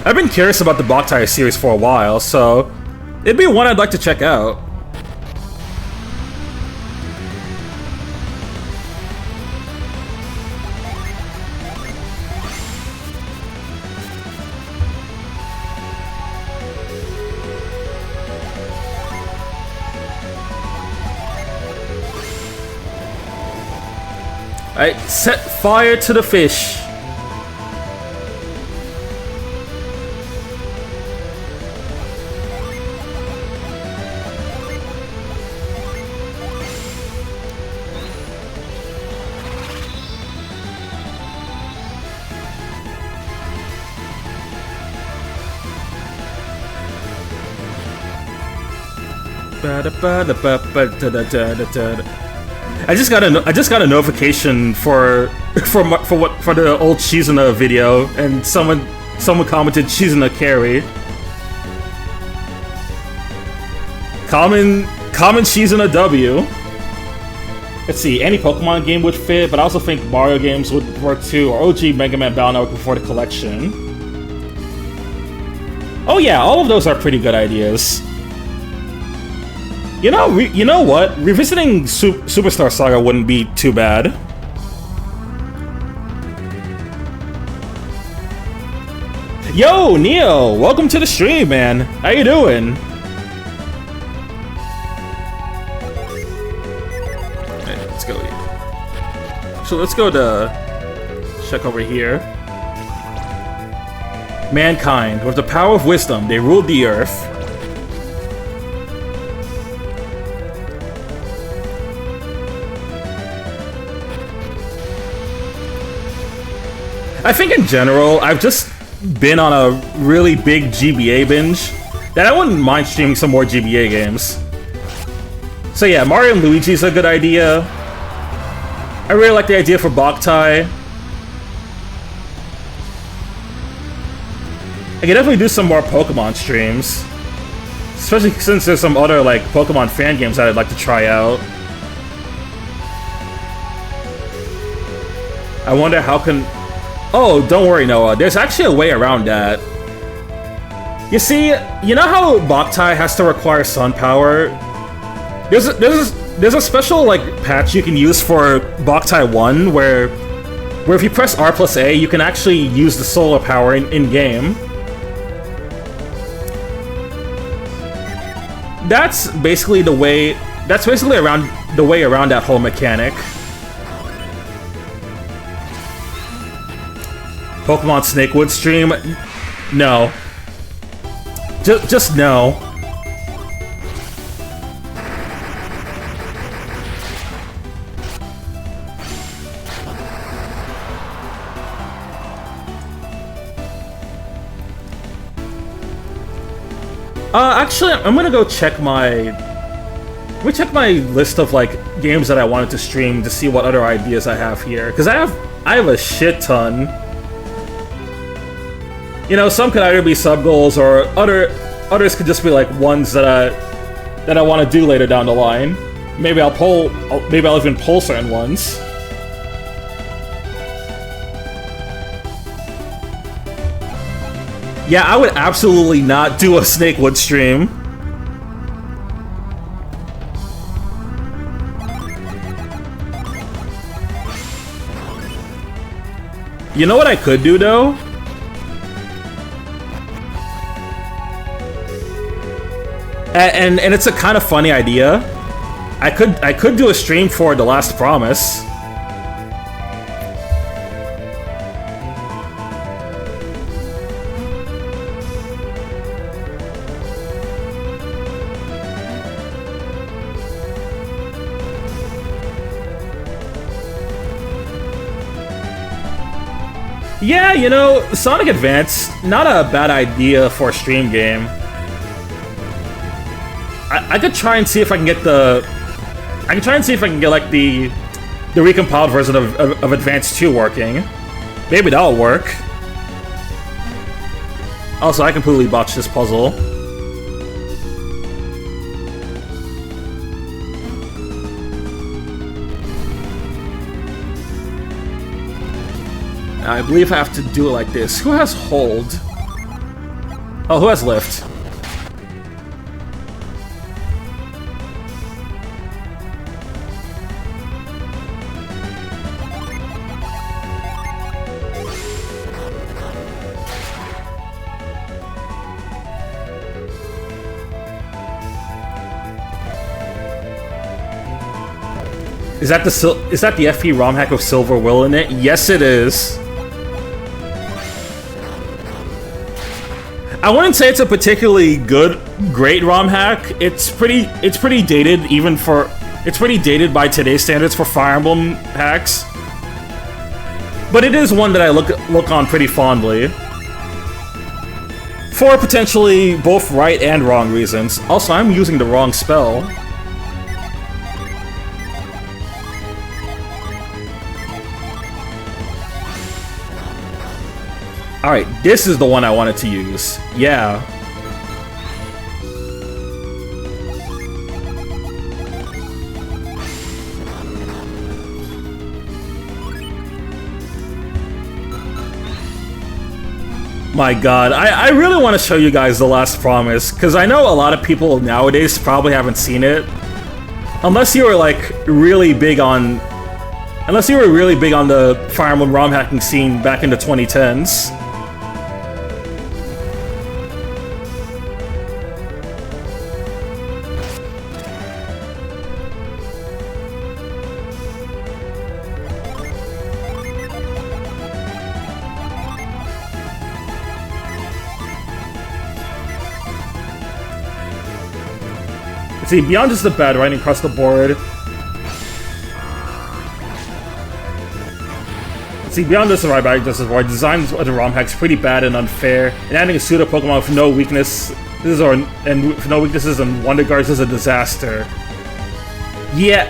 I've been curious about the Boktai series for a while, so it'd be one I'd like to check out. Alright, set fire to the fish. I just got a notification for the old Shizuna video, and someone commented Shizuna carry. Common Shizuna W. Let's see, any Pokemon game would fit, but I also think Mario games would work too, or OG Mega Man Battle Network before the collection. Oh yeah, all of those are pretty good ideas. You know what? Revisiting Superstar Saga wouldn't be too bad. Yo, Neo! Welcome to the stream, man. How you doing? Okay, let's go. So let's go to check over here. Mankind, with the power of wisdom, they ruled the earth. I think in general, I've just been on a really big GBA binge that I wouldn't mind streaming some more GBA games. So yeah, Mario and Luigi's a good idea. I really like the idea for Boktai. I could definitely do some more Pokemon streams. Especially since there's some other like Pokemon fan games that I'd like to try out. I wonder how can... Oh, don't worry, Noah. There's actually a way around that. You see, you know how Boktai has to require sun power? There's a special like patch you can use for Boktai 1 where if you press R plus A, you can actually use the solar power in game. That's basically the way. That's basically around the way around that whole mechanic. Pokemon Snakewood stream? No. Just no. Actually, I'm gonna go check my... Let me check my list of, like, games that I wanted to stream to see what other ideas I have here. Because I have a shit ton. You know, some could either be sub-goals, or others could just be, like, ones that I want to do later down the line. Maybe I'll even pull certain ones. Yeah, I would absolutely not do a Snakewood stream. You know what I could do, though? And it's a kind of funny idea. I could do a stream for The Last Promise. Yeah, you know, Sonic Advance, not a bad idea for a stream game. I could try and see if I can get like the recompiled version of Advance 2 working. Maybe that'll work. Also, I completely botched this puzzle. I believe I have to do it like this. Who has hold? Oh, who has lift? Is that the FP ROM hack with Silver Will in it? Yes, it is. I wouldn't say it's a particularly great ROM hack. It's pretty dated it's pretty dated by today's standards for Fire Emblem hacks. But it is one that I look on pretty fondly. For potentially both right and wrong reasons. Also, I'm using the wrong spell. Alright, this is the one I wanted to use. Yeah. My god, I really want to show you guys The Last Promise, because I know a lot of people nowadays probably haven't seen it. Unless you were like really big on... Unless you were really big on the Fire Emblem ROM hacking scene back in the 2010s. See, beyond just the bad writing across the board. See, beyond just the right writing across the board, design of the ROM hack's pretty bad and unfair, and adding a pseudo Pokemon with no weaknesses and Wonder Guards is a disaster. Yeah,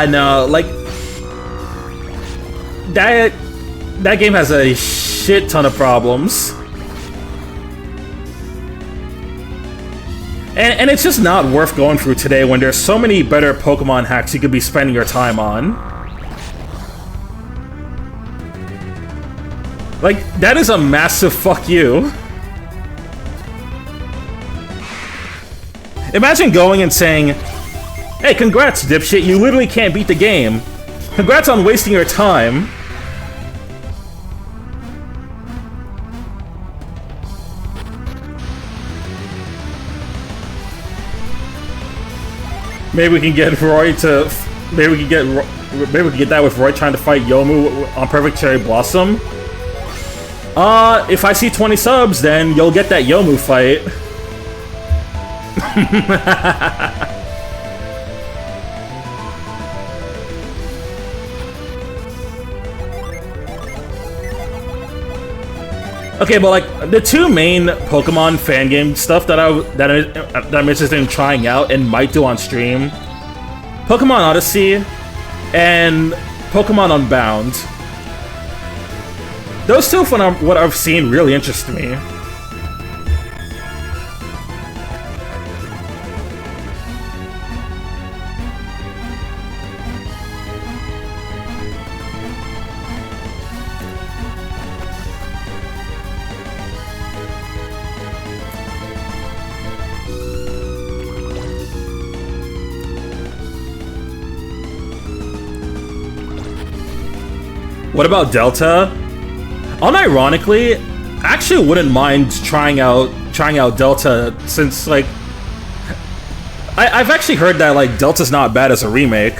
no, like that game has a shit ton of problems. And it's just not worth going through today when there's so many better Pokemon hacks you could be spending your time on. Like, that is a massive fuck you. Imagine going and saying, "Hey, congrats, dipshit, you literally can't beat the game. Congrats on wasting your time." Maybe we can get Roy to... Maybe we can get that with Roy trying to fight Yomu on Perfect Cherry Blossom. If I see 20 subs, then you'll get that Yomu fight. Okay, but like the two main Pokemon fan game stuff that I'm interested in trying out and might do on stream: Pokemon Odyssey and Pokemon Unbound. Those two, from what I've seen, really interest me. What about Delta? Unironically, I actually wouldn't mind trying out Delta, since like I've actually heard that like Delta's not bad as a remake.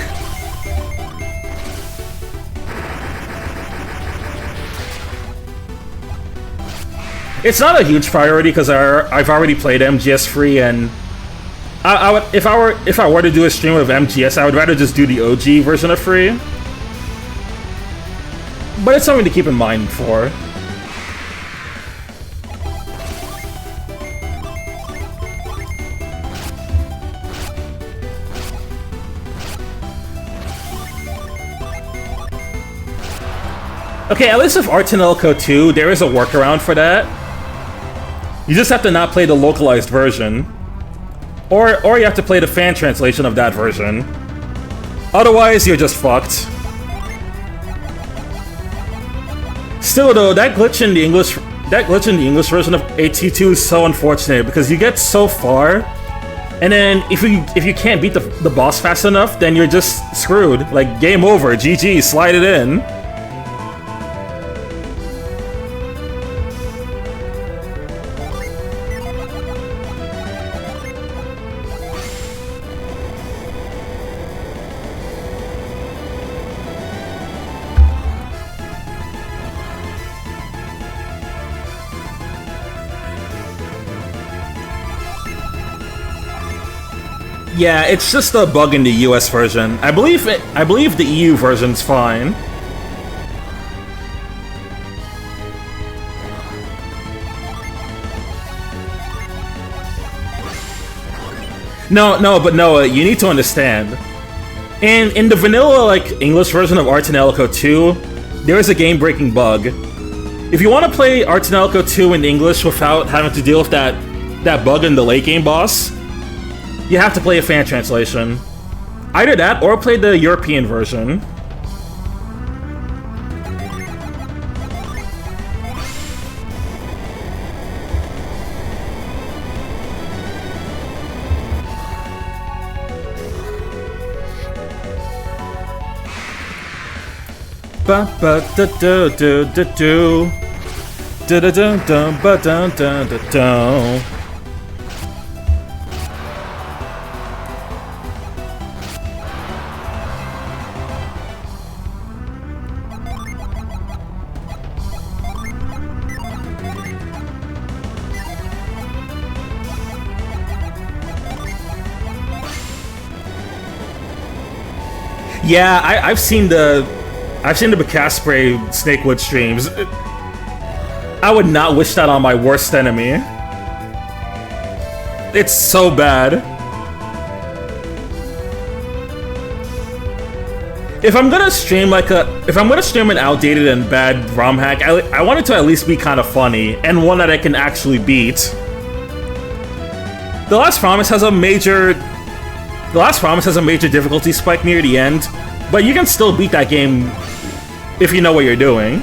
It's not a huge priority because I've already played MGS free, and I would, if I were to do a stream of MGS, I would rather just do the OG version of free. But it's something to keep in mind for. Okay, at least with Art in Elko 2, there is a workaround for that. You just have to not play the localized version. Or you have to play the fan translation of that version. Otherwise, you're just fucked. Still though, that glitch in the English version of AT2 is so unfortunate because you get so far, and then if you can't beat the boss fast enough, then you're just screwed. Like, game over, GG, slide it in. Yeah, it's just a bug in the US version. I believe the EU version's fine. No, but Noah, you need to understand. In the vanilla, like, English version of Art in Elko 2, there is a game-breaking bug. If you want to play Art in Elko 2 in English without having to deal with that bug in the late game boss, you have to play a fan translation. Either that, or play the European version. Ba ba da do do do do da da da da ba da da da da. Yeah, I've seen the Bacasspray Snakewood streams. I would not wish that on my worst enemy. It's so bad. If I'm gonna stream an outdated and bad ROM hack, I want it to at least be kind of funny and one that I can actually beat. The Last Promise has a major difficulty spike near the end, but you can still beat that game if you know what you're doing.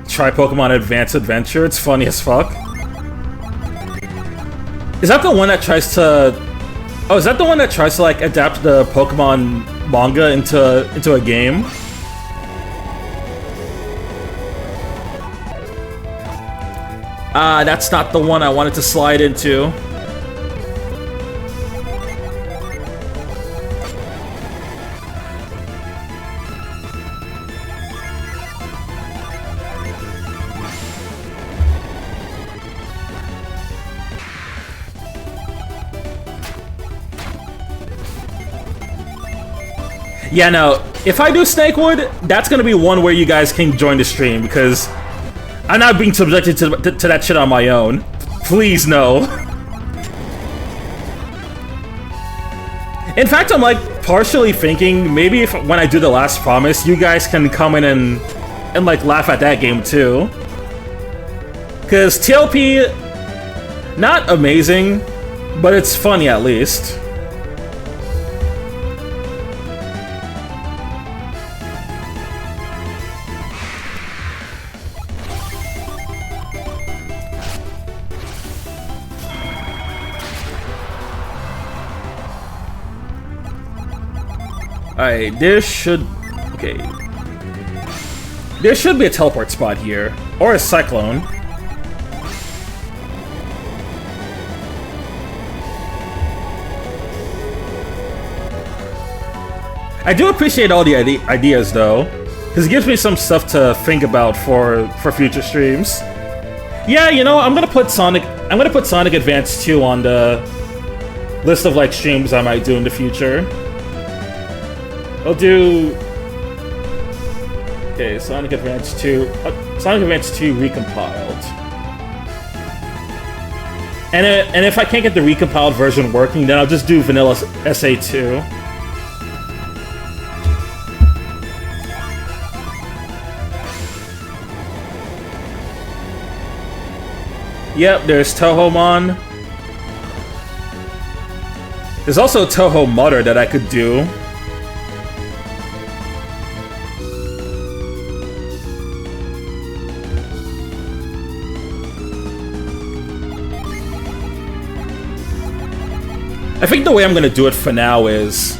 Try Pokemon Advance Adventure, it's funny as fuck. Is that the one that tries to... Oh, is that the one that tries to, like, adapt the Pokemon manga into a game? That's not the one I wanted to slide into. Yeah, no, if I do Snakewood, that's gonna be one where you guys can join the stream, because I'm not being subjected to that shit on my own. Please, no. In fact, I'm, like, partially thinking, maybe if when I do The Last Promise, you guys can come in and like, laugh at that game, too. Because TLP, not amazing, but it's funny at least. Alright, there should be a teleport spot here. Or a cyclone. I do appreciate all the ideas, though, because it gives me some stuff to think about for future streams. Yeah, you know, I'm gonna put Sonic Advance 2 on the list of, like, streams I might do in the future. We'll do... Okay, Sonic Advance 2... Sonic Advance 2 recompiled. And if I can't get the recompiled version working, then I'll just do Vanilla SA2. Yep, there's Touhoumon. There's also Touhou Mother that I could do. I think the way I'm gonna do it for now is...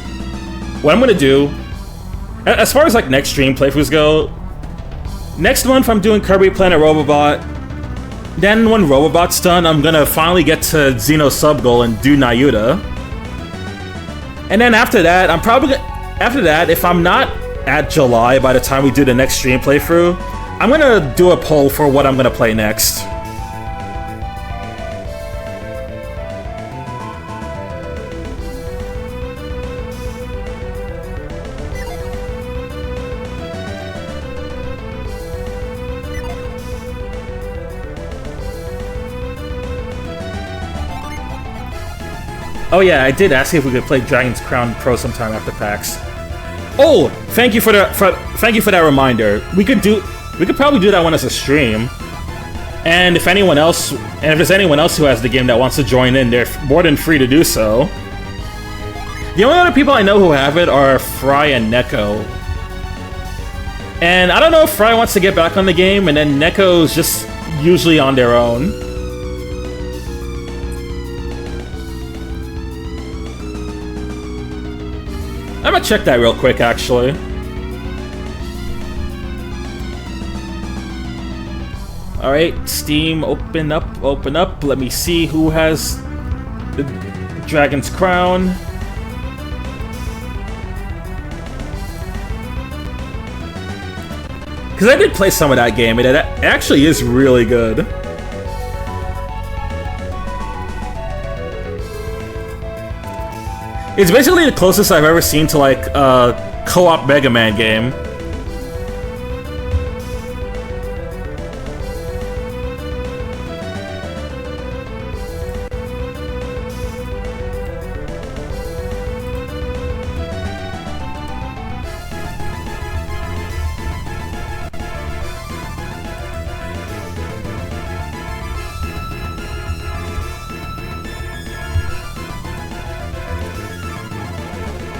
What I'm gonna do... As far as like next stream playthroughs go... Next month I'm doing Kirby Planet Robobot. Then when Robobot's done, I'm gonna finally get to Xeno Subgoal and do Nayuta. And then after that, I'm probably after that, if I'm not at July by the time we do the next stream playthrough, I'm gonna do a poll for what I'm gonna play next. Oh yeah, I did ask if we could play Dragon's Crown Pro sometime after PAX. Oh, thank you for that reminder. We could probably do that one as a stream. And if there's anyone else who has the game that wants to join in, they're more than free to do so. The only other people I know who have it are Fry and Neko. And I don't know if Fry wants to get back on the game, and then Neko's just usually on their own. I'm gonna check that real quick, actually. Alright, Steam, open up. Let me see who has the Dragon's Crown. Because I did play some of that game, and it actually is really good. It's basically the closest I've ever seen to, like, a co-op Mega Man game.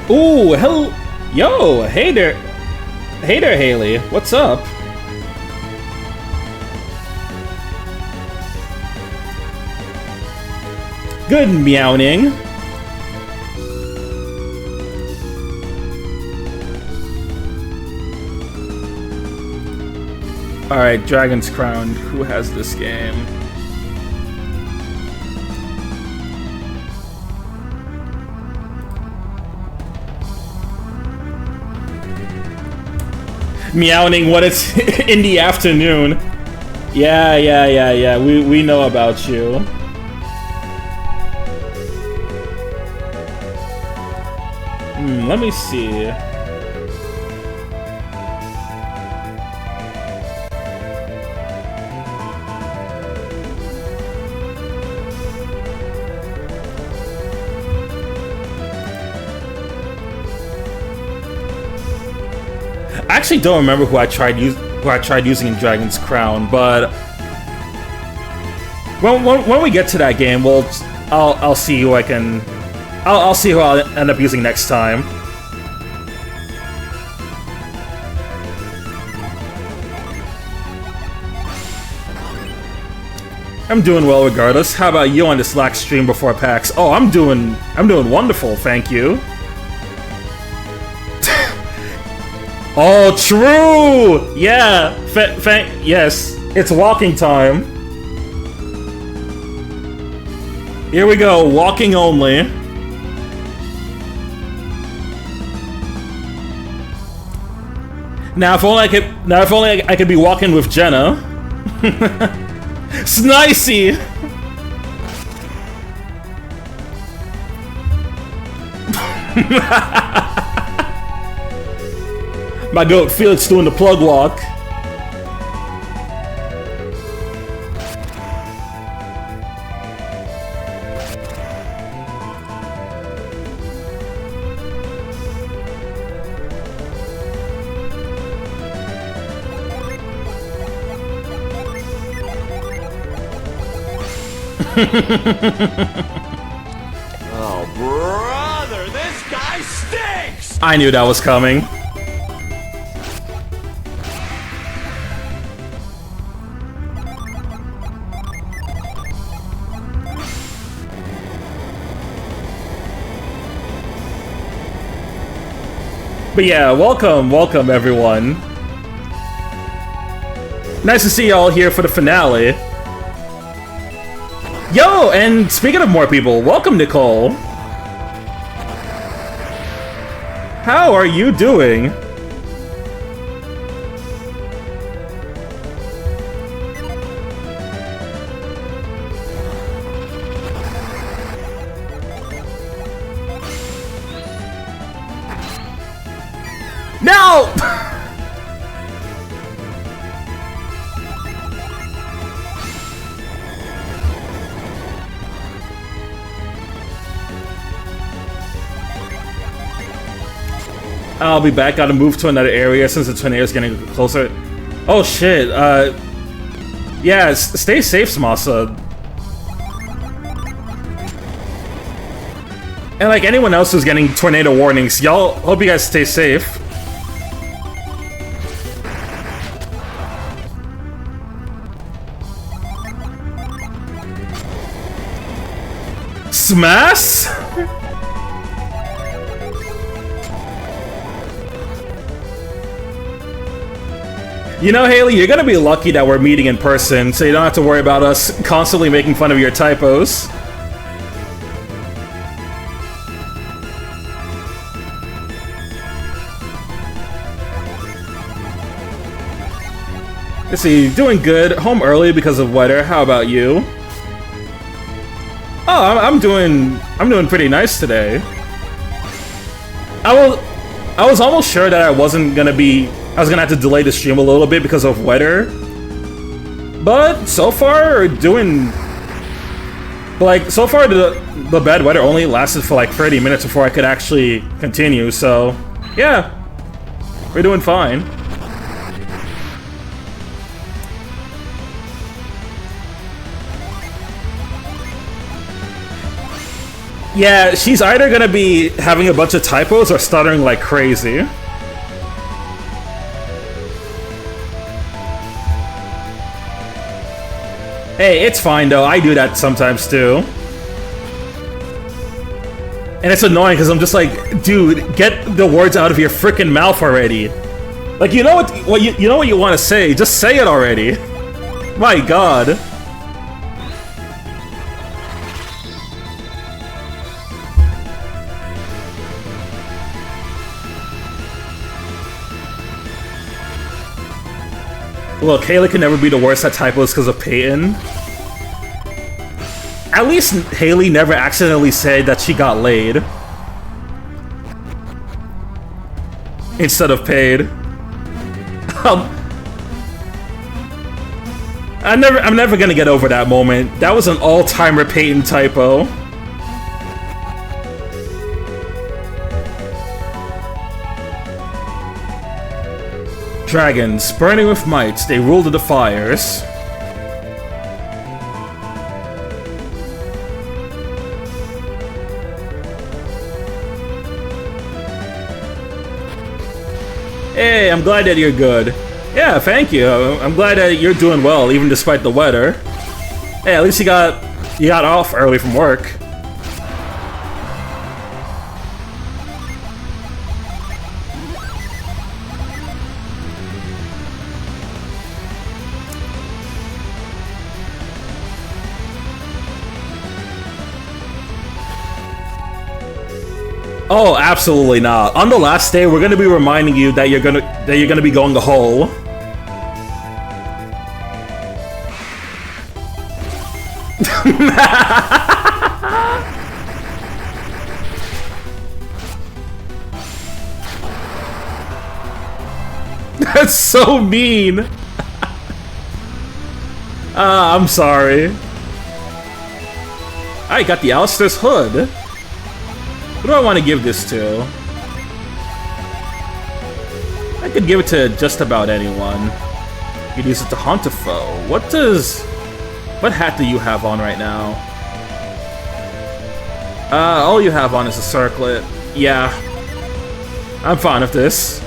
Ooh, hello, yo, hey there, Haley, what's up? Good meowing. Alright, Dragon's Crown, who has this game? Meowing when it's in the afternoon. Yeah. We know about you. Let me see. I actually don't remember who I tried using in Dragon's Crown, but when we get to that game, I'll see who I'll see who I'll end up using next time. I'm doing well regardless. How about you on this Slack stream before PAX? Oh, I'm doing wonderful, thank you. Oh, true! Yeah, yes, it's walking time. Here we go, walking only. Now if only I could be walking with Jenna. Snicey! My goat Felix doing the plug walk. Oh, brother, this guy stinks! I knew that was coming. But yeah, welcome everyone. Nice to see y'all here for the finale. Yo, and speaking of more people, welcome Nicole. How are you doing? No! I'll be back. Gotta move to another area since the tornado is getting closer. Oh shit. Yeah, stay safe, Smasa. And like anyone else who's getting tornado warnings, y'all hope you guys stay safe. Smash? You know, Haley, you're gonna be lucky that we're meeting in person, so you don't have to worry about us constantly making fun of your typos. Let's see, doing good. Home early because of weather. How about you? Oh, I'm doing pretty nice today. I was almost sure that I was gonna have to delay the stream a little bit because of weather. But so far, the bad weather only lasted for like 30 minutes before I could actually continue, so yeah, we're doing fine. Yeah, she's either gonna be having a bunch of typos or stuttering like crazy. Hey, it's fine though, I do that sometimes too. And it's annoying because I'm just like, dude, get the words out of your freaking mouth already. Like, you know what you want to say, just say it already. My god. Look, Haley can never be the worst at typos because of Peyton. At least Haley never accidentally said that she got laid instead of paid. I'm never gonna get over that moment. That was an all-timer Peyton typo. Dragons, burning with might, they rule the fires. Hey, I'm glad that you're good. Yeah, thank you. I'm glad that you're doing well, even despite the weather. Hey, at least you got off early from work. Oh, absolutely not. On the last day, we're gonna be reminding you that you're gonna be going to Hull. That's so mean. I'm sorry. I got the Alistair's hood. Who do I want to give this to? I could give it to just about anyone. You could use it to hunt a foe. What hat do you have on right now? All you have on is a circlet. Yeah. I'm fine with this.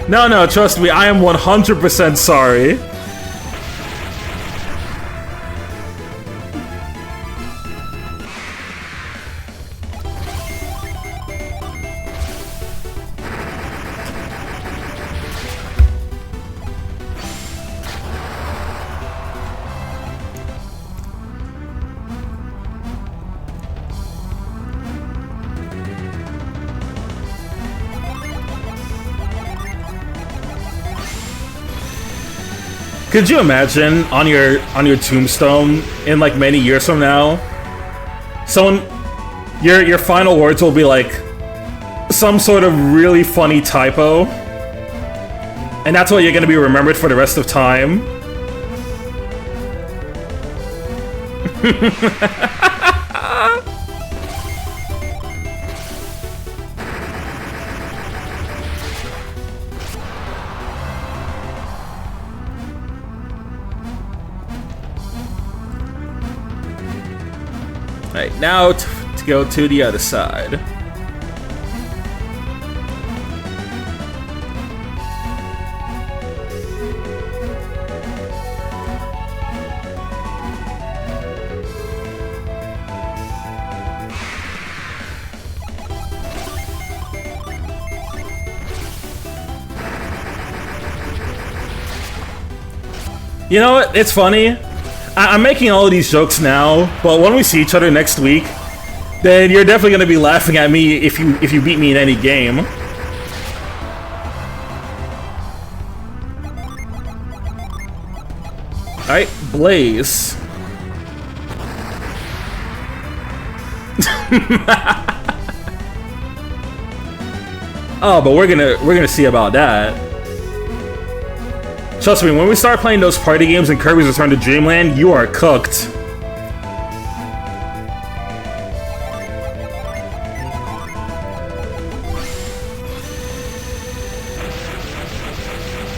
No, trust me, I am 100% sorry. Could you imagine on your tombstone in like many years from now, your final words will be like some sort of really funny typo, and that's what you're gonna be remembered for the rest of time? Alright, now to go to the other side. You know what? It's funny. I'm making all of these jokes now, but when we see each other next week, then you're definitely gonna be laughing at me if you beat me in any game. Alright, Blaze. Oh, but we're gonna see about that. Trust me, when we start playing those party games in Kirby's Return to Dreamland, you are cooked.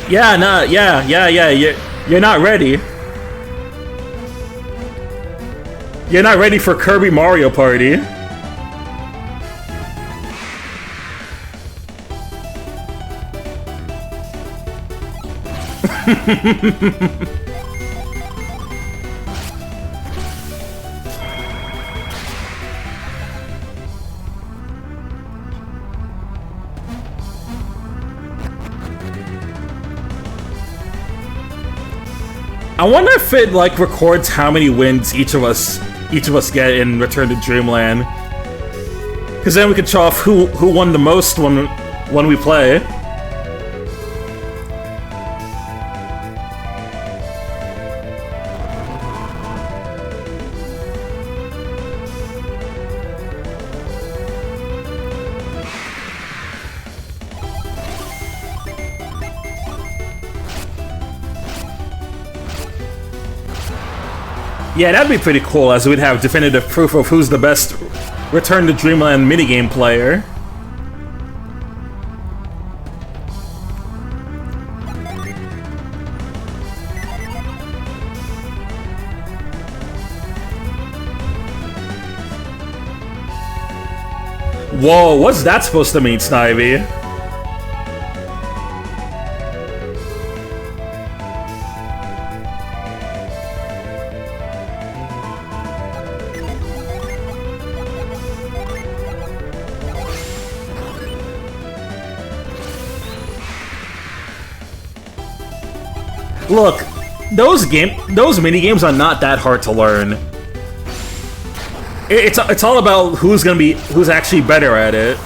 Yeah, nah, yeah, you're not ready. You're not ready for Kirby Mario Party. I wonder if it like records how many wins each of us get in Return to Dreamland. Because then we could show off who won the most when we play. Yeah, that'd be pretty cool, as we'd have definitive proof of who's the best Return to Dreamland minigame player. Whoa, what's that supposed to mean, Snivy? Look, those minigames are not that hard to learn. It's all about who's actually better at it.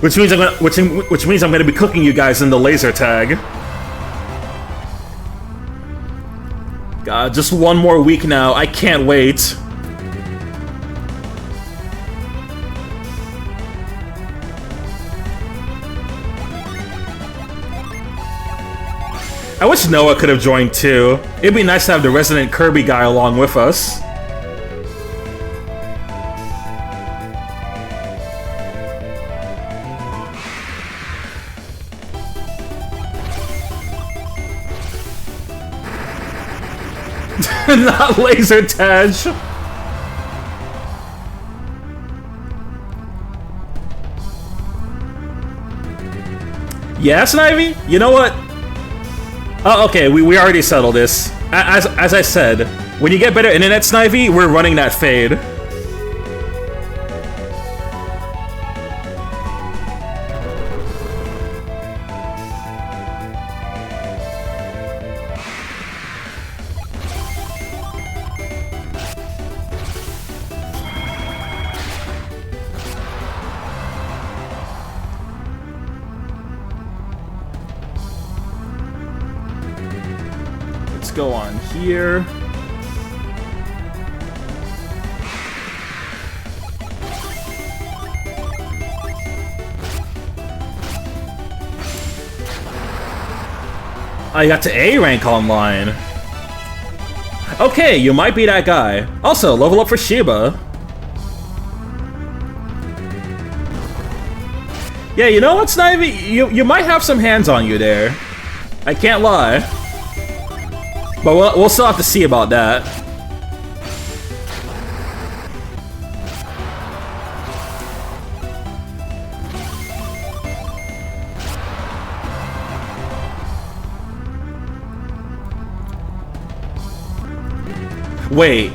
Which means I'm gonna be cooking you guys in the laser tag. God, just one more week now. I can't wait. I wish Noah could have joined too. It'd be nice to have the resident Kirby guy along with us. Not laser tag. Yeah, Snivy? You know what? Oh, okay, we already settled this. As I said, when you get better internet, Snivy, we're running that fade. Go on here. I got to A rank online. Okay, you might be that guy. Also, level up for Shiba. Yeah, you know what, Snivy? You might have some hands on you there. I can't lie. But we'll still have to see about that. Wait,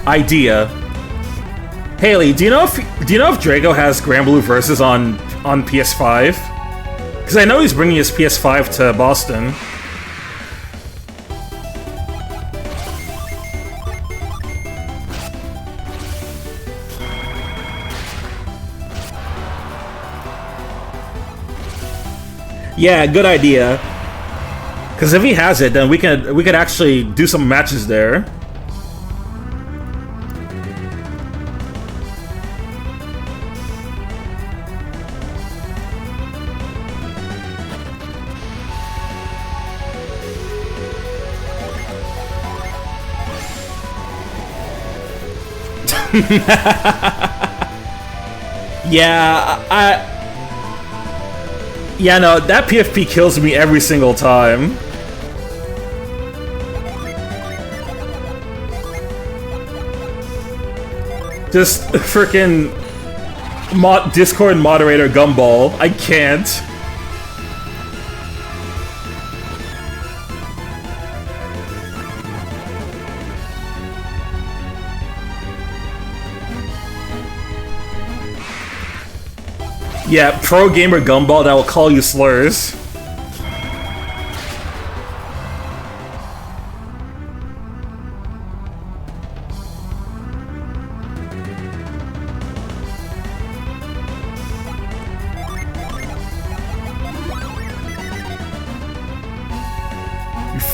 idea. Haley, do you know if Drago has Granblue Versus on PS5? Because I know he's bringing his PS5 to Boston. Yeah, good idea. Because if he has it, then we could actually do some matches there. Yeah, no, that PFP kills me every single time. Just frickin' Discord moderator Gumball. I can't. Yeah, pro gamer Gumball that will call you slurs.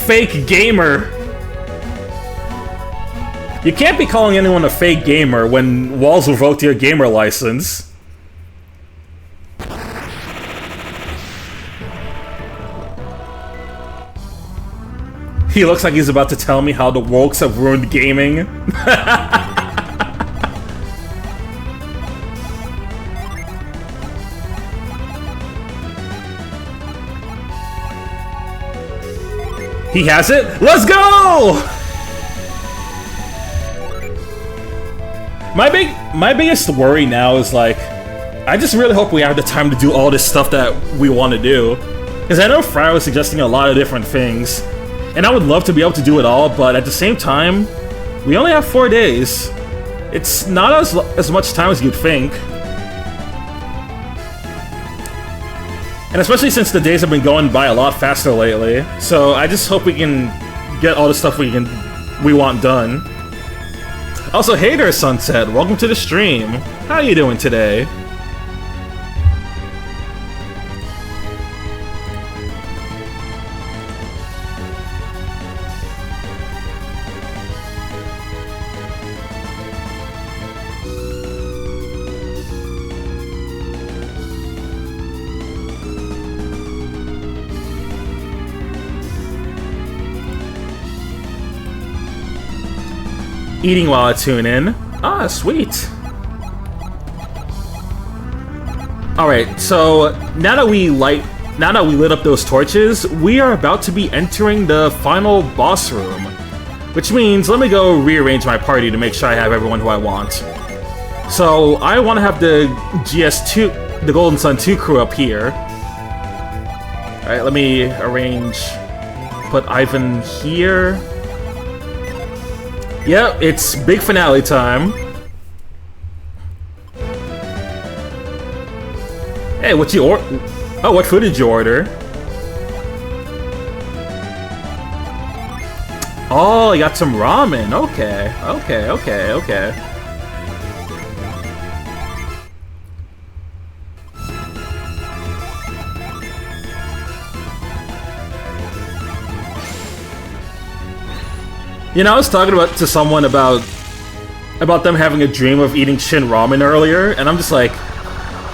Fake gamer. You can't be calling anyone a fake gamer when Walls revoked your gamer license. He looks like he's about to tell me how the Wokes have ruined gaming. He has it? Let's go! My biggest worry now is like, I just really hope we have the time to do all this stuff that we want to do. Because I know Fryer was suggesting a lot of different things. And I would love to be able to do it all, but at the same time, we only have 4 days. It's not as much time as you'd think. And especially since the days have been going by a lot faster lately. So I just hope we can get all the stuff we want done. Also, hey there, Sunset. Welcome to the stream. How are you doing today? eating while I tune in. Ah, sweet. Alright, so now that we lit up those torches, we are about to be entering the final boss room. Which means, let me go rearrange my party to make sure I have everyone who I want. So, I want to have the GS2, the Golden Sun 2 crew up here. Alright, let me arrange, put Ivan here. Yep, it's big finale time. Hey, what food did you order? Oh, you got some ramen. Okay. You know, I was talking to someone about them having a dream of eating Shin ramen earlier, and I'm just like,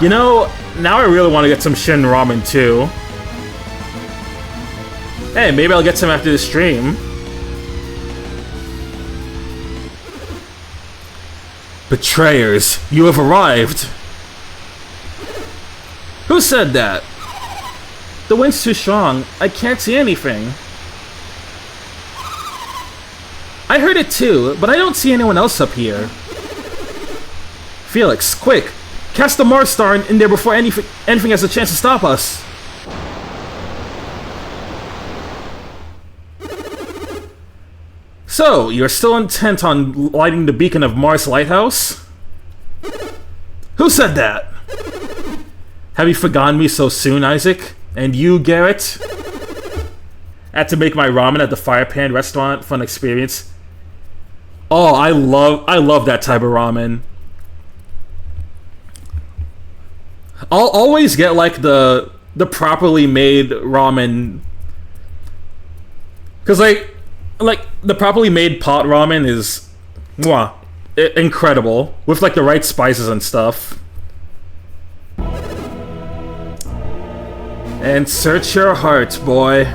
you know, now I really want to get some Shin ramen too. Hey, maybe I'll get some after the stream. Betrayers, you have arrived. Who said that? The wind's too strong. I can't see anything. I heard it too, but I don't see anyone else up here. Felix, quick! Cast the Mars Star in there before anything has a chance to stop us. So, you're still intent on lighting the beacon of Mars Lighthouse? Who said that? Have you forgotten me so soon, Isaac? And you, Garrett? I had to make my ramen at the Fire Pan restaurant for an experience. Oh, I love that type of ramen. I'll always get like the properly made ramen, cause like the properly made pot ramen is incredible with like the right spices and stuff. And search your heart, boy.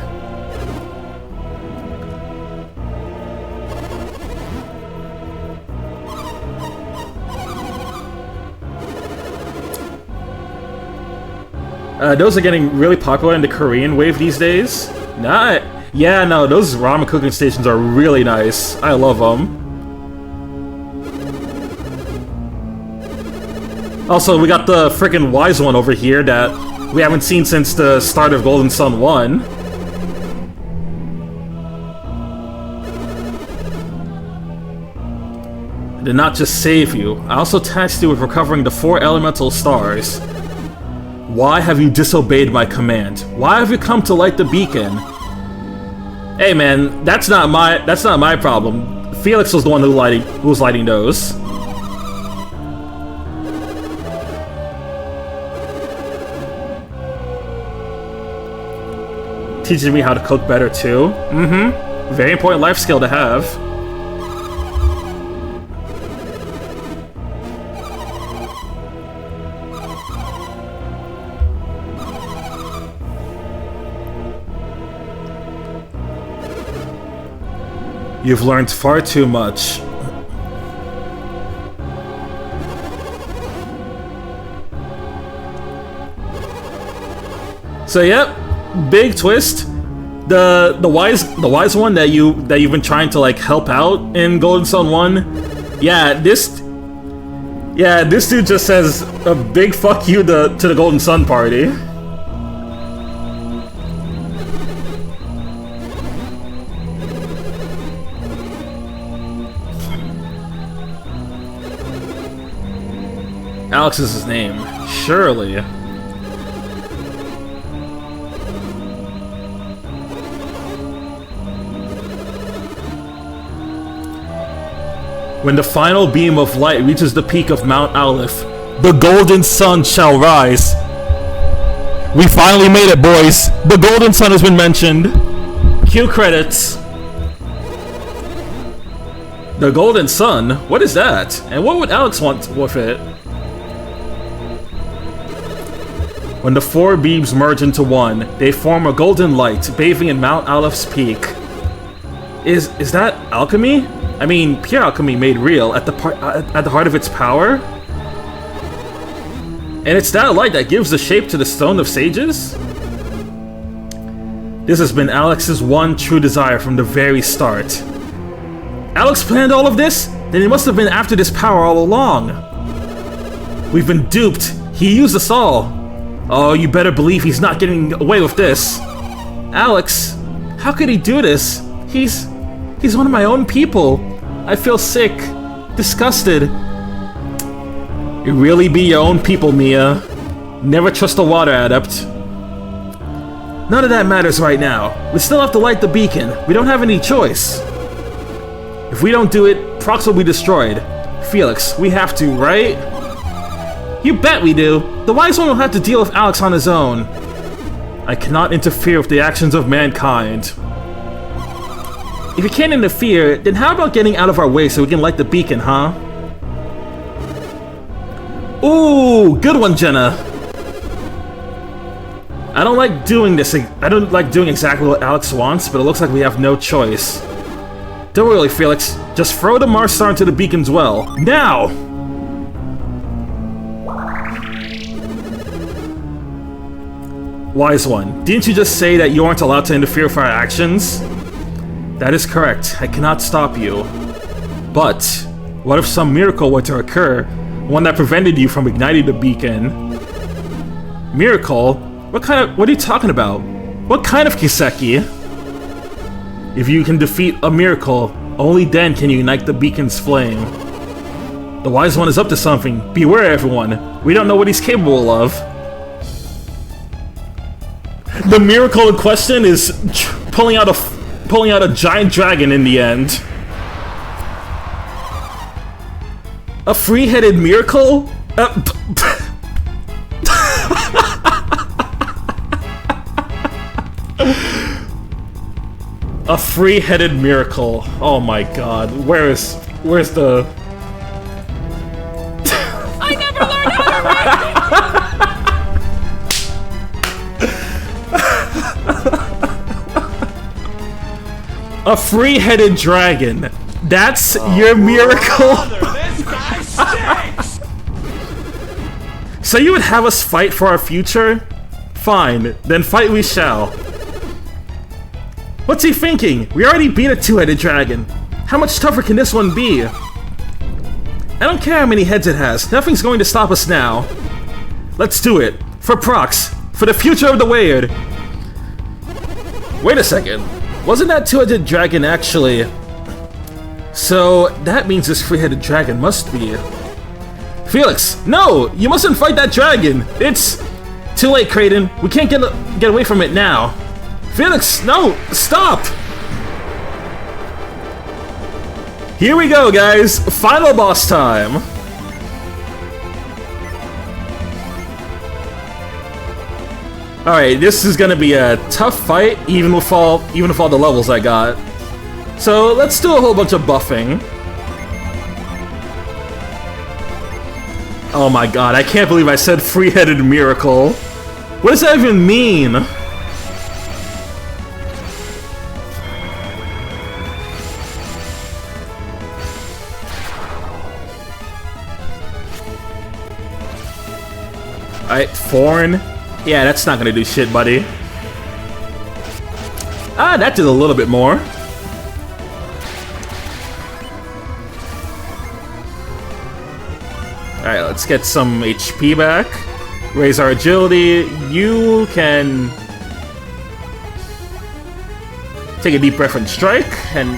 Those are getting really popular in the Korean wave these days. Yeah, no, those ramen cooking stations are really nice. I love them. Also, we got the freaking wise one over here that we haven't seen since the start of Golden Sun 1. I did not just save you, I also tasked you with recovering the 4 elemental stars. Why have you disobeyed my command? Why have you come to light the beacon? Hey man, that's not my problem. Felix was the one who was lighting those. Teaching me how to cook better too. Mm-hmm. Very important life skill to have. You've learned far too much. So yep, big twist. The wise one that you've been trying to like help out in Golden Sun 1. Yeah, this dude just says a big fuck you to the Golden Sun party. Alex is his name. Surely. When the final beam of light reaches the peak of Mount Aleph, the Golden Sun shall rise. We finally made it, boys. The Golden Sun has been mentioned. Cue credits. The Golden Sun? What is that? And what would Alex want with it? When the 4 beams merge into one, they form a golden light bathing in Mount Aleph's peak. Is that alchemy? I mean, pure alchemy made real at the heart of its power? And it's that light that gives the shape to the Stone of Sages? This has been Alex's one true desire from the very start. Alex planned all of this? Then he must have been after this power all along. We've been duped. He used us all. Oh, you better believe he's not getting away with this. Alex, how could he do this? He's one of my own people. I feel sick, disgusted. You really be your own people, Mia. Never trust a water adept. None of that matters right now. We still have to light the beacon. We don't have any choice. If we don't do it, Prox will be destroyed. Felix, we have to, right? You bet we do. The Wise One will have to deal with Alex on his own. I cannot interfere with the actions of mankind. If you can't interfere, then how about getting out of our way so we can light the beacon, huh? Ooh, good one, Jenna. I don't like doing this. I don't like doing exactly what Alex wants, but it looks like we have no choice. Don't worry, Felix. Just throw the Mars Star into the beacon's well. Now! Wise One, didn't you just say that you aren't allowed to interfere with our actions? That is correct. I cannot stop you. But, what if some miracle were to occur? One that prevented you from igniting the beacon? Miracle? What are you talking about? What kind of Kiseki? If you can defeat a miracle, only then can you ignite the beacon's flame. The Wise One is up to something. Beware, everyone. We don't know what he's capable of. The miracle in question is pulling out a giant dragon in the end. A free-headed miracle? A free-headed miracle. Oh my god. Where's the... I never learned how to write! A free-headed dragon. That's your miracle? This guy stinks! So you would have us fight for our future? Fine, then fight we shall. What's he thinking? We already beat a two-headed dragon. How much tougher can this one be? I don't care how many heads it has. Nothing's going to stop us now. Let's do it. For Prox. For the future of the Weird. Wait a second. Wasn't that two-headed dragon actually... So, that means this three-headed dragon must be... Felix! No! You mustn't fight that dragon! It's... Too late, Kraden. We can't get away from it now. Felix, no! Stop! Here we go, guys! Final boss time! Alright, this is gonna be a tough fight, even with all the levels I got. So, let's do a whole bunch of buffing. Oh my god, I can't believe I said free-headed miracle. What does that even mean? Alright, Thorn. Yeah, that's not gonna do shit, buddy. Ah, that did a little bit more. Alright, let's get some HP back. Raise our agility. You can... take a deep breath and strike, and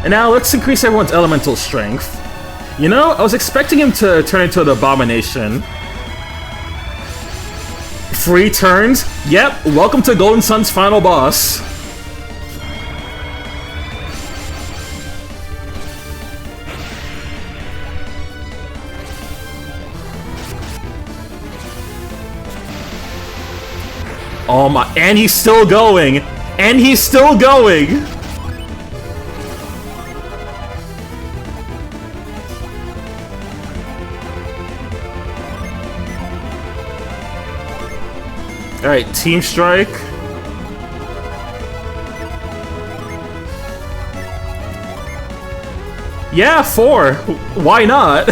now let's increase everyone's elemental strength. You know, I was expecting him to turn into an abomination. 3 turns? Yep, welcome to Golden Sun's final boss. Oh my, and he's still going! And he's still going! Alright, Team Strike. Yeah, 4. Why not?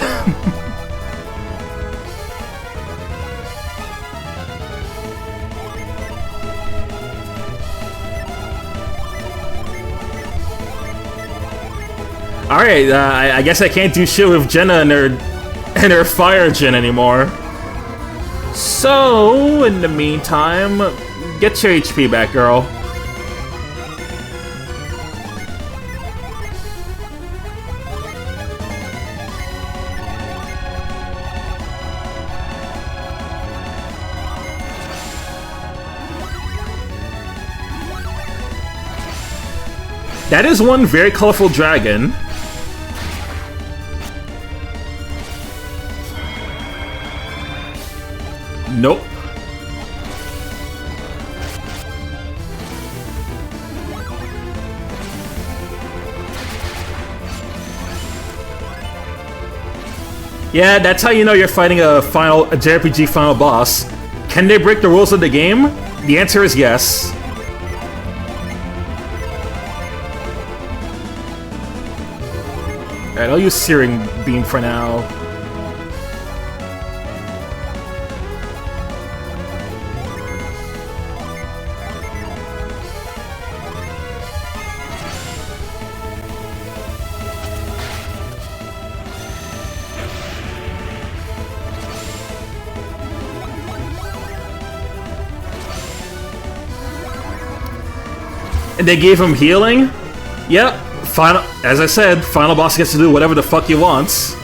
Alright, I guess I can't do shit with Jenna and her fire gen anymore. So, in the meantime, get your HP back, girl. That is one very colorful dragon. Nope. Yeah, that's how you know you're fighting a jrpg final boss. Can they break the rules of the game? The answer is yes. Alright, I'll use Searing Beam for now. And they gave him healing? Yep. As I said, final boss gets to do whatever the fuck he wants.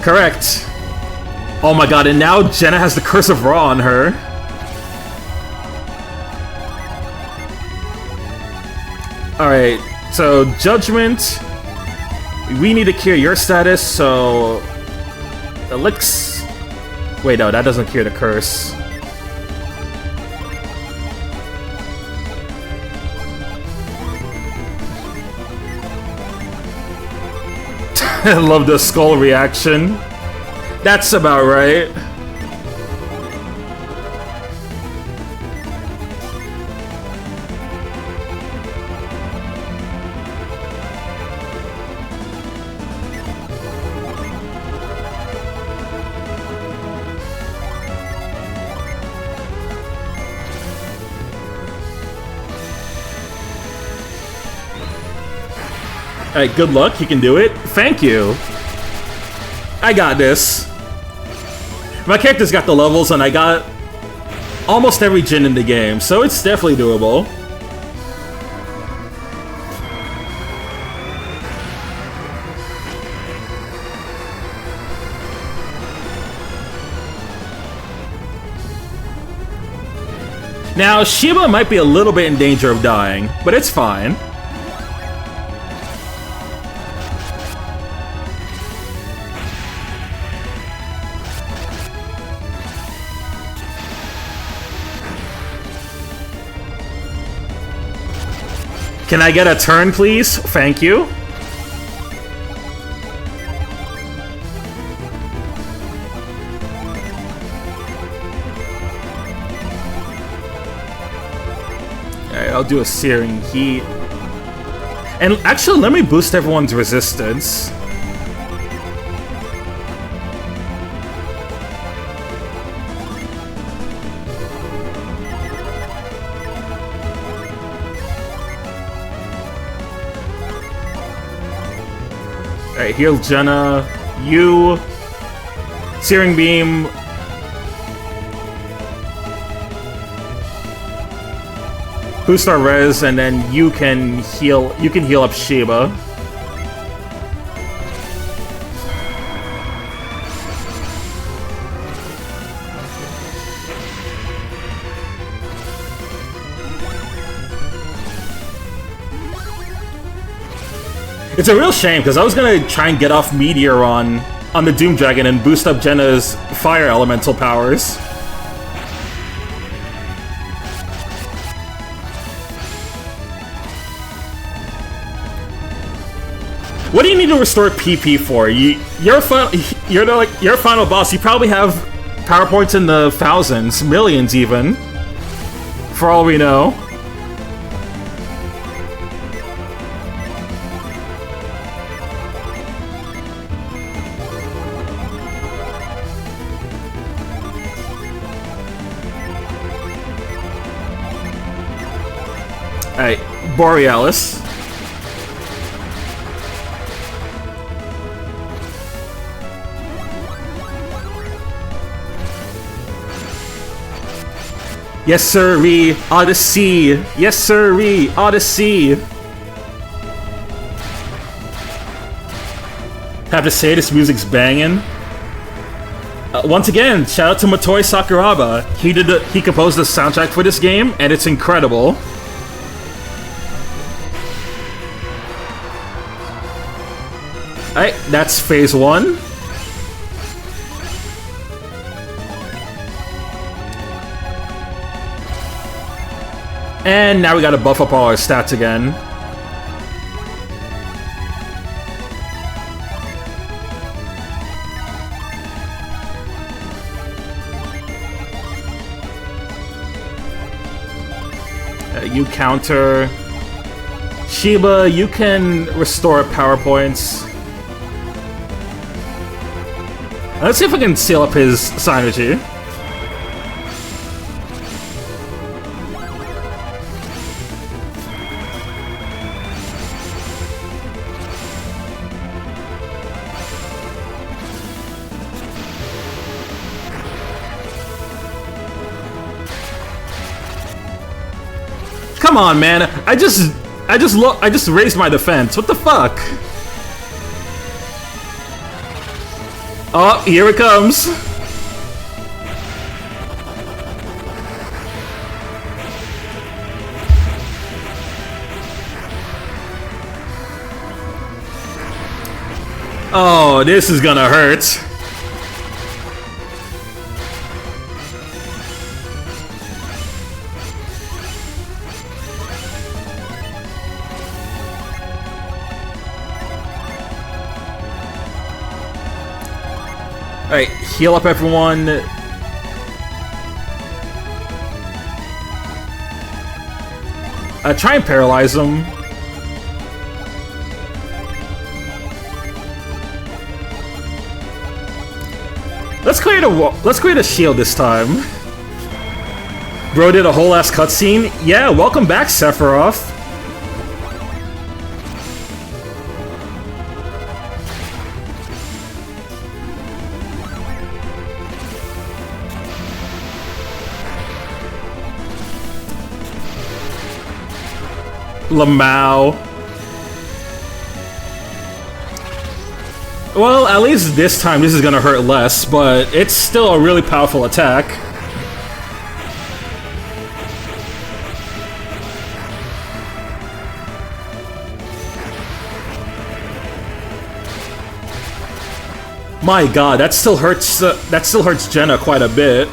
Correct. Oh my god, and now Jenna has the Curse of Ra on her. Alright, so Judgment. We need to cure your status, so... Elix... Wait, no, that doesn't cure the curse. I love the skull reaction. That's about right. Alright, good luck, you can do it. Thank you. I got this. My character's got the levels and I got almost every gen in the game, so it's definitely doable. Now, Shiba might be a little bit in danger of dying, but it's fine. Can I get a turn, please? Thank you. Alright, I'll do a Searing Heat. And actually, let me boost everyone's resistance. Alright, heal Jenna. You. Searing Beam. Boost our res, and then you can heal up Shiba. It's a real shame, because I was gonna try and get off Meteor on the Doom Dragon and boost up Jenna's fire elemental powers. What do you need to restore PP for? You're a final boss. You probably have power points in the thousands, millions even, for all we know. Alright, Borealis. Yes, sirree, Odyssey. Yes, sirree, Odyssey. Have to say, this music's banging. Once again, shout out to Motoi Sakuraba. He composed the soundtrack for this game, and it's incredible. Alright, that's phase 1. And now we gotta buff up all our stats again. You counter. Shiba, you can restore power points. Let's see if I can seal up his synergy. Come on, man! I just raised my defense. What the fuck? Oh, here it comes. Oh, this is gonna hurt. Alright, heal up everyone. Try and paralyze them. Let's create a shield this time. Bro did a whole ass cutscene. Yeah, welcome back, Sephiroth. Lamau. Well, at least this time this is gonna hurt less, but it's still a really powerful attack. My god, that still hurts Jenna quite a bit.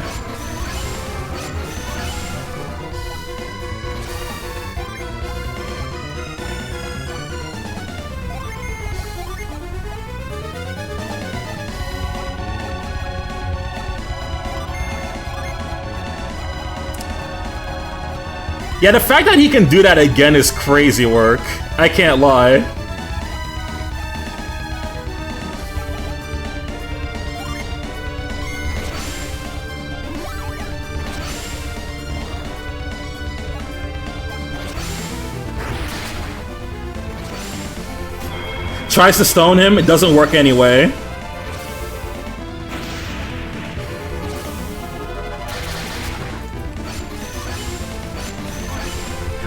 Yeah, the fact that he can do that again is crazy work. I can't lie. Tries to stone him, it doesn't work anyway.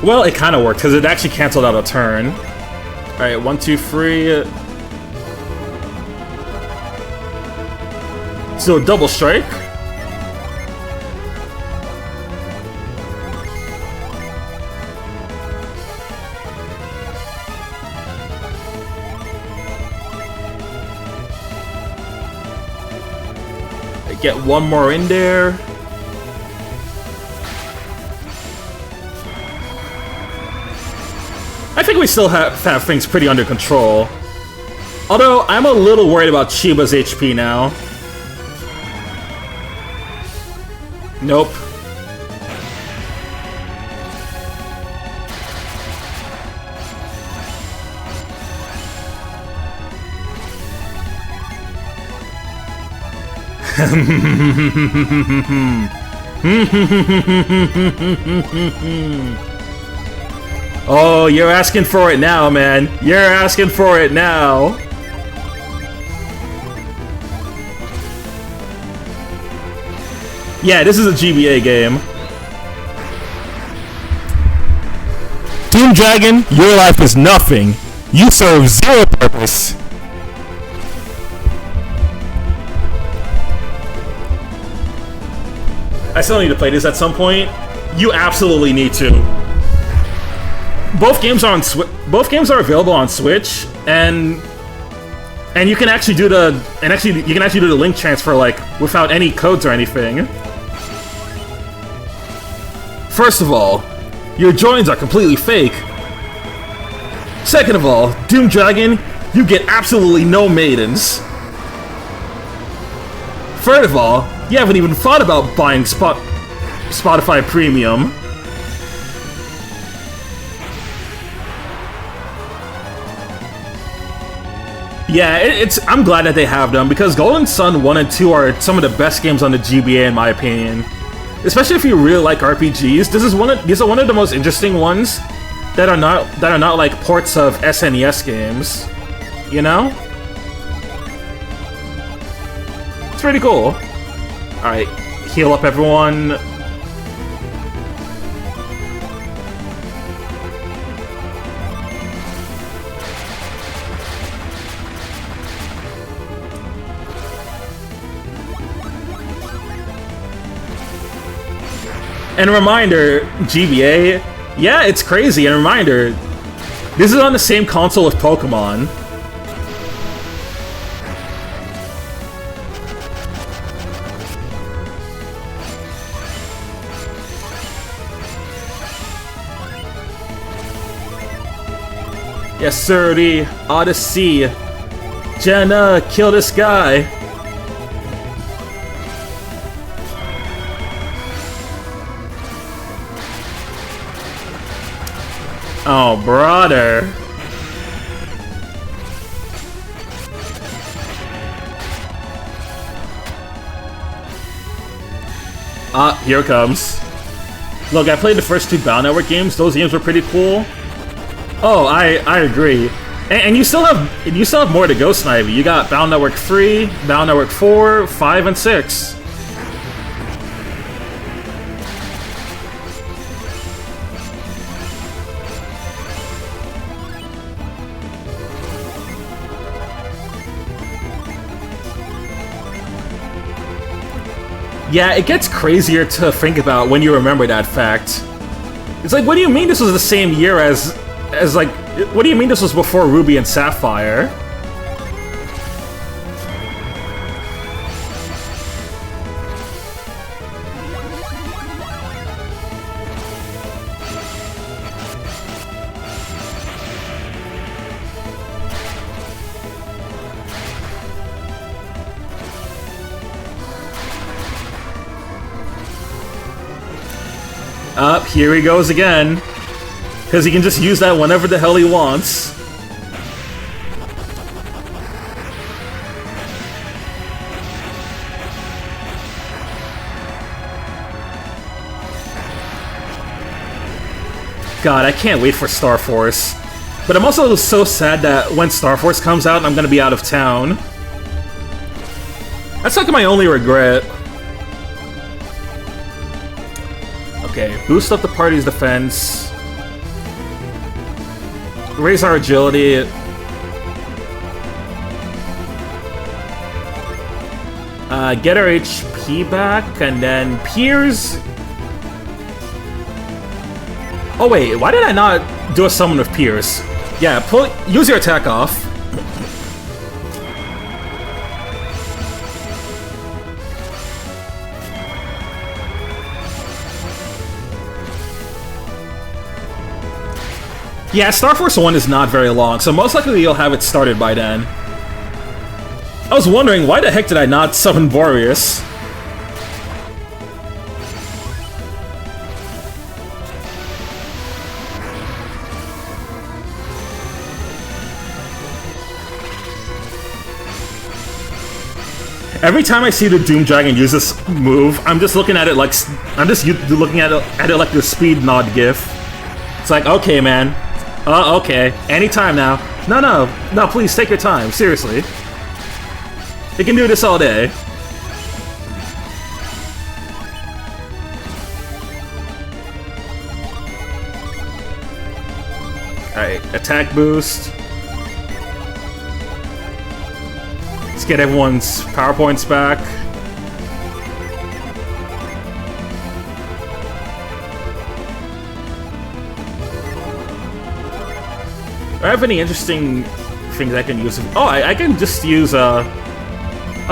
Well, it kind of worked, because it actually canceled out a turn. Alright, 1, 2, 3. So, double strike. Get one more in there. I think we still have things pretty under control. Although, I'm a little worried about Chiba's HP now. Nope. Oh, you're asking for it now, man. You're asking for it now. Yeah, this is a GBA game. Doom Dragon, your life is nothing. You serve zero purpose. I still need to play this at some point. You absolutely need to. Both games are on both games are available on Switch, and you can actually do the you can actually do the link transfer like without any codes or anything. First of all, your joins are completely fake. Second of all, Doom Dragon, you get absolutely no maidens. Third of all, you haven't even thought about buying Spotify Premium. Yeah, I'm glad that they have them, because Golden Sun 1 and 2 are some of the best games on the GBA in my opinion. Especially if you really like RPGs, these are one of the most interesting ones that are not like ports of SNES games. You know? It's pretty cool. Alright, heal up everyone. And a reminder, GBA, yeah, it's crazy. And a reminder, this is on the same console as Pokemon. Yes, sir, the Odyssey. Jenna, kill this guy. Oh, brother. Ah, here it comes. Look, I played the first two Bound Network games. Those games were pretty cool. Oh, I agree. And you still have more to go, Snivy. You got Bound Network 3, Bound Network 4, 5, and 6. Yeah, it gets crazier to think about when you remember that fact. It's like, what do you mean this was the same year as like, what do you mean this was before Ruby and Sapphire? Up, here he goes again. Because he can just use that whenever the hell he wants. God, I can't wait for Star Force. But I'm also so sad that when Star Force comes out, I'm gonna be out of town. That's like my only regret. Okay, boost up the party's defense. Raise our agility. Get our HP back, and then Piers. Oh wait, why did I not do a summon with Piers? Yeah, use your attack off. Yeah, Star Force 1 is not very long, so most likely you'll have it started by then. I was wondering, why the heck did I not summon Boreas? Every time I see the Doom Dragon use this move, I'm just looking at it like looking at it like the speed nod gif. It's like, okay, man. Okay. Anytime now. No, please take your time. Seriously. You can do this all day. Alright, attack boost. Let's get everyone's power points back. Do I have any interesting things I can use? Oh, I can just use, I'll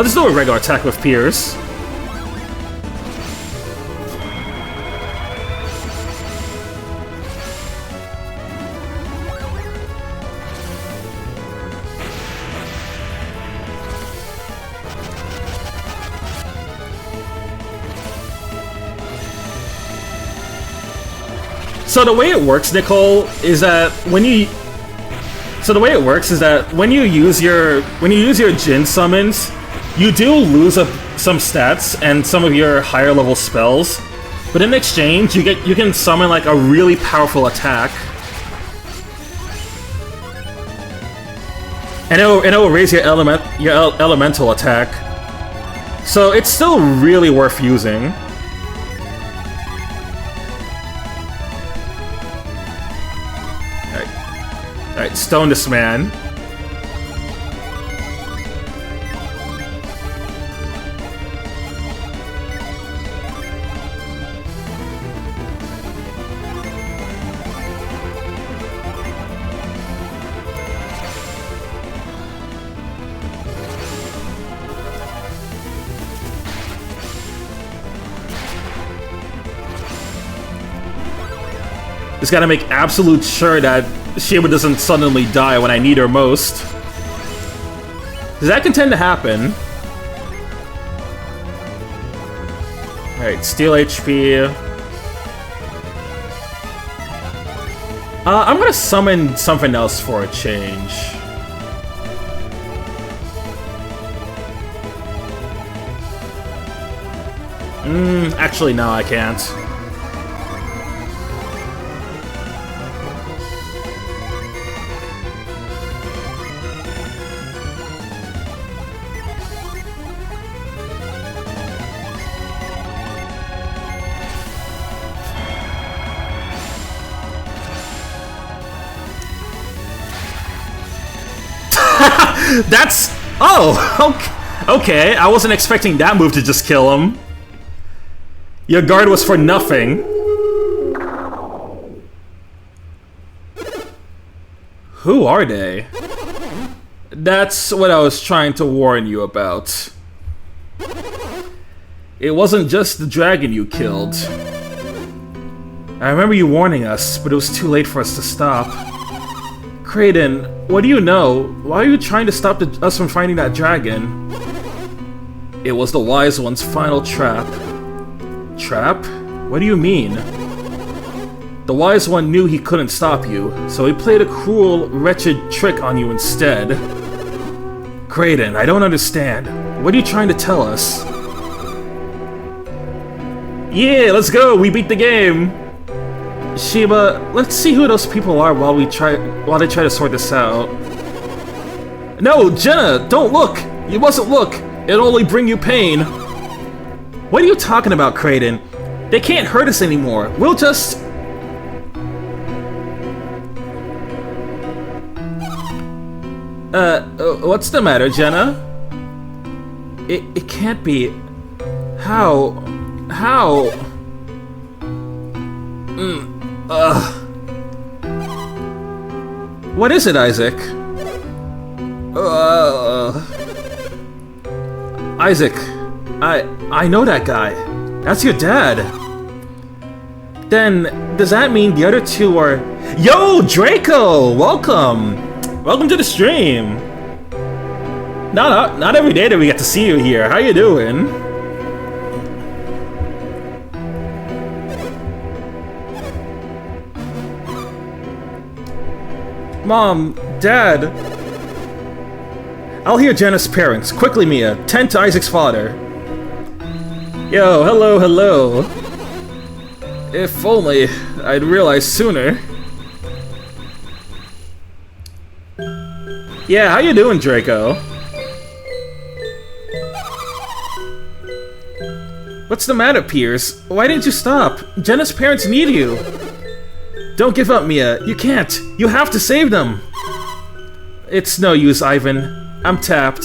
just do a regular attack with Pierce. So the way it works, Nicole, is that when you use your Jin summons, you do lose some stats and some of your higher level spells, but in exchange you can summon like a really powerful attack, and it'll raise your elemental attack. So it's still really worth using. Alright, stone this man. Just gotta make absolute sure that Shiba doesn't suddenly die when I need her most. Because that can tend to happen. Alright, steal HP. I'm gonna summon something else for a change. Actually, no, I can't. That's... Oh! Okay, I wasn't expecting that move to just kill him. Your guard was for nothing. Who are they? That's what I was trying to warn you about. It wasn't just the dragon you killed. I remember you warning us, but it was too late for us to stop. Kraden, what do you know? Why are you trying to stop us from finding that dragon? It was the Wise One's final trap. Trap? What do you mean? The Wise One knew he couldn't stop you, so he played a cruel, wretched trick on you instead. Kraden, I don't understand. What are you trying to tell us? Yeah, let's go! We beat the game! Shiba, let's see who those people are while they try to sort this out. No, Jenna, don't look! You mustn't look! It'll only bring you pain. What are you talking about, Kraden? They can't hurt us anymore. We'll just... what's the matter, Jenna? It can't be... How? What is it, Isaac? Isaac, I know that guy. That's your dad. Then, does that mean the other two are... Yo, Draco! Welcome! Welcome to the stream! Not every day that we get to see you here. How you doing? Mom, Dad... I'll hear Jenna's parents. Quickly, Mia. Tend to Isaac's father. Yo, hello. If only I'd realized sooner. Yeah, how you doing, Draco? What's the matter, Piers? Why didn't you stop? Jenna's parents need you. Don't give up, Mia. You can't. You have to save them. It's no use, Ivan. I'm tapped.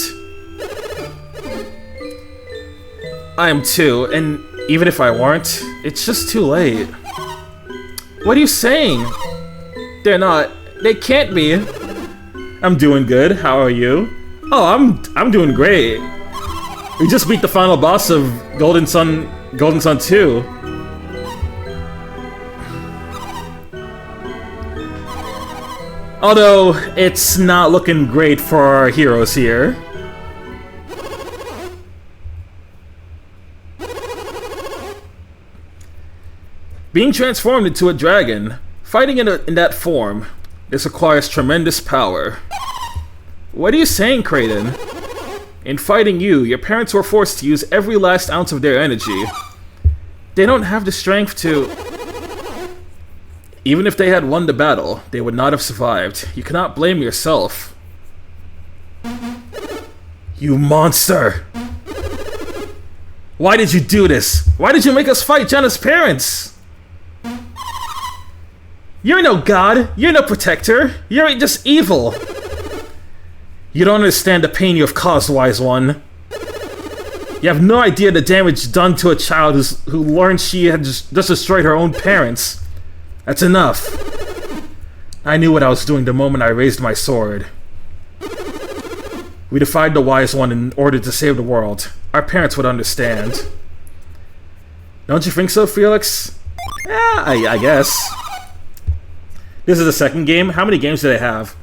I am too, and even if I weren't, it's just too late. What are you saying? They're not. They can't be. I'm doing good. How are you? Oh, I'm doing great. We just beat the final boss of Golden Sun 2. Although, it's not looking great for our heroes here. Being transformed into a dragon, fighting in that form, this requires tremendous power. What are you saying, Kraden? In fighting you, your parents were forced to use every last ounce of their energy. They don't have the strength to... Even if they had won the battle, they would not have survived. You cannot blame yourself. You monster! Why did you do this? Why did you make us fight Jenna's parents? You're no god! You're no protector! You're just evil! You don't understand the pain you have caused, Wise One. You have no idea the damage done to a child who learned she had just destroyed her own parents. That's enough. I knew what I was doing the moment I raised my sword. We defied the Wise One in order to save the world. Our parents would understand. Don't you think so, Felix? Yeah, I guess. This is the second game. How many games do they have?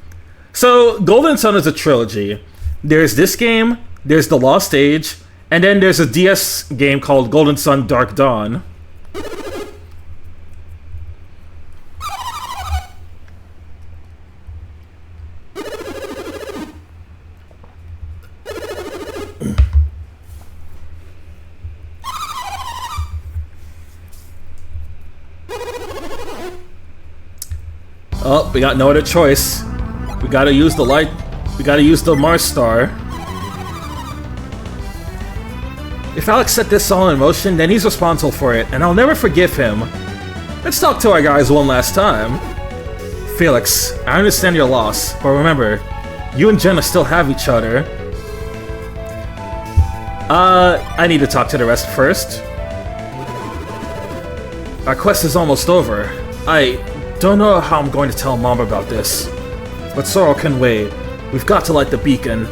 So, Golden Sun is a trilogy. There's this game, there's The Lost Age, and then there's a DS game called Golden Sun Dark Dawn. Oh, we got no other choice. We gotta use the light. We gotta use the Mars Star. If Alex set this all in motion, then he's responsible for it, and I'll never forgive him. Let's talk to our guys one last time. Felix, I understand your loss, but remember, you and Jenna still have each other. I need to talk to the rest first. Our quest is almost over. I don't know how I'm going to tell Mom about this, but sorrow can wait. We've got to light the beacon.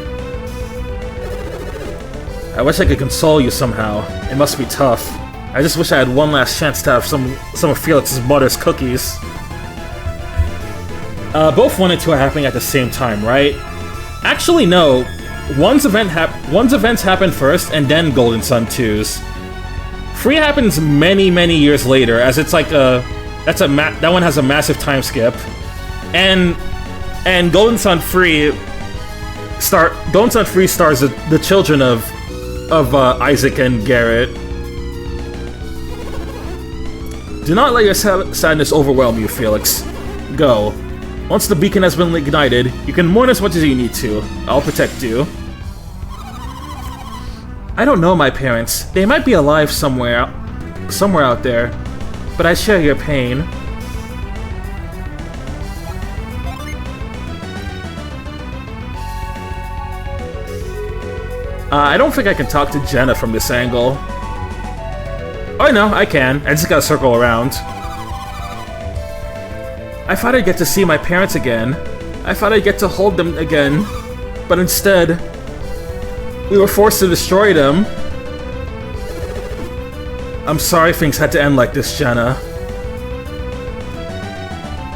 I wish I could console you somehow. It must be tough. I just wish I had one last chance to have some of Felix's mother's cookies. Both 1 and 2 are happening at the same time, right? Actually, no. One's events happen first, and then Golden Sun 2's. 3 happens many, many years later, as it's like a... that one has a massive time skip. And Golden Sun 3 stars the children of Isaac and Garrett. Do not let your sadness overwhelm you, Felix. Go. Once the beacon has been ignited, you can mourn as much as you need to. I'll protect you. I don't know my parents. They might be alive somewhere out there, but I share your pain. I don't think I can talk to Jenna from this angle. Oh no, I can. I just gotta circle around. I thought I'd get to see my parents again. I thought I'd get to hold them again. But instead, we were forced to destroy them. I'm sorry things had to end like this, Jenna.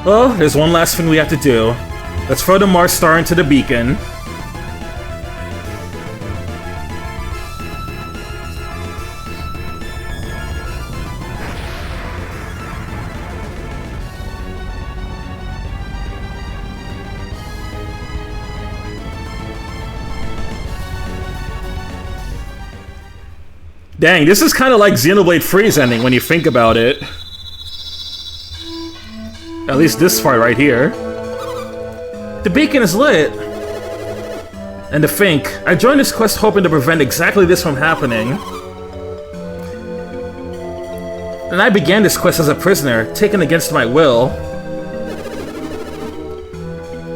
Well, there's one last thing we have to do. Let's throw the Mars Star into the beacon. Dang, this is kind of like Xenoblade 3's ending when you think about it. At least this part right here. The beacon is lit. And to think, I joined this quest hoping to prevent exactly this from happening. And I began this quest as a prisoner, taken against my will.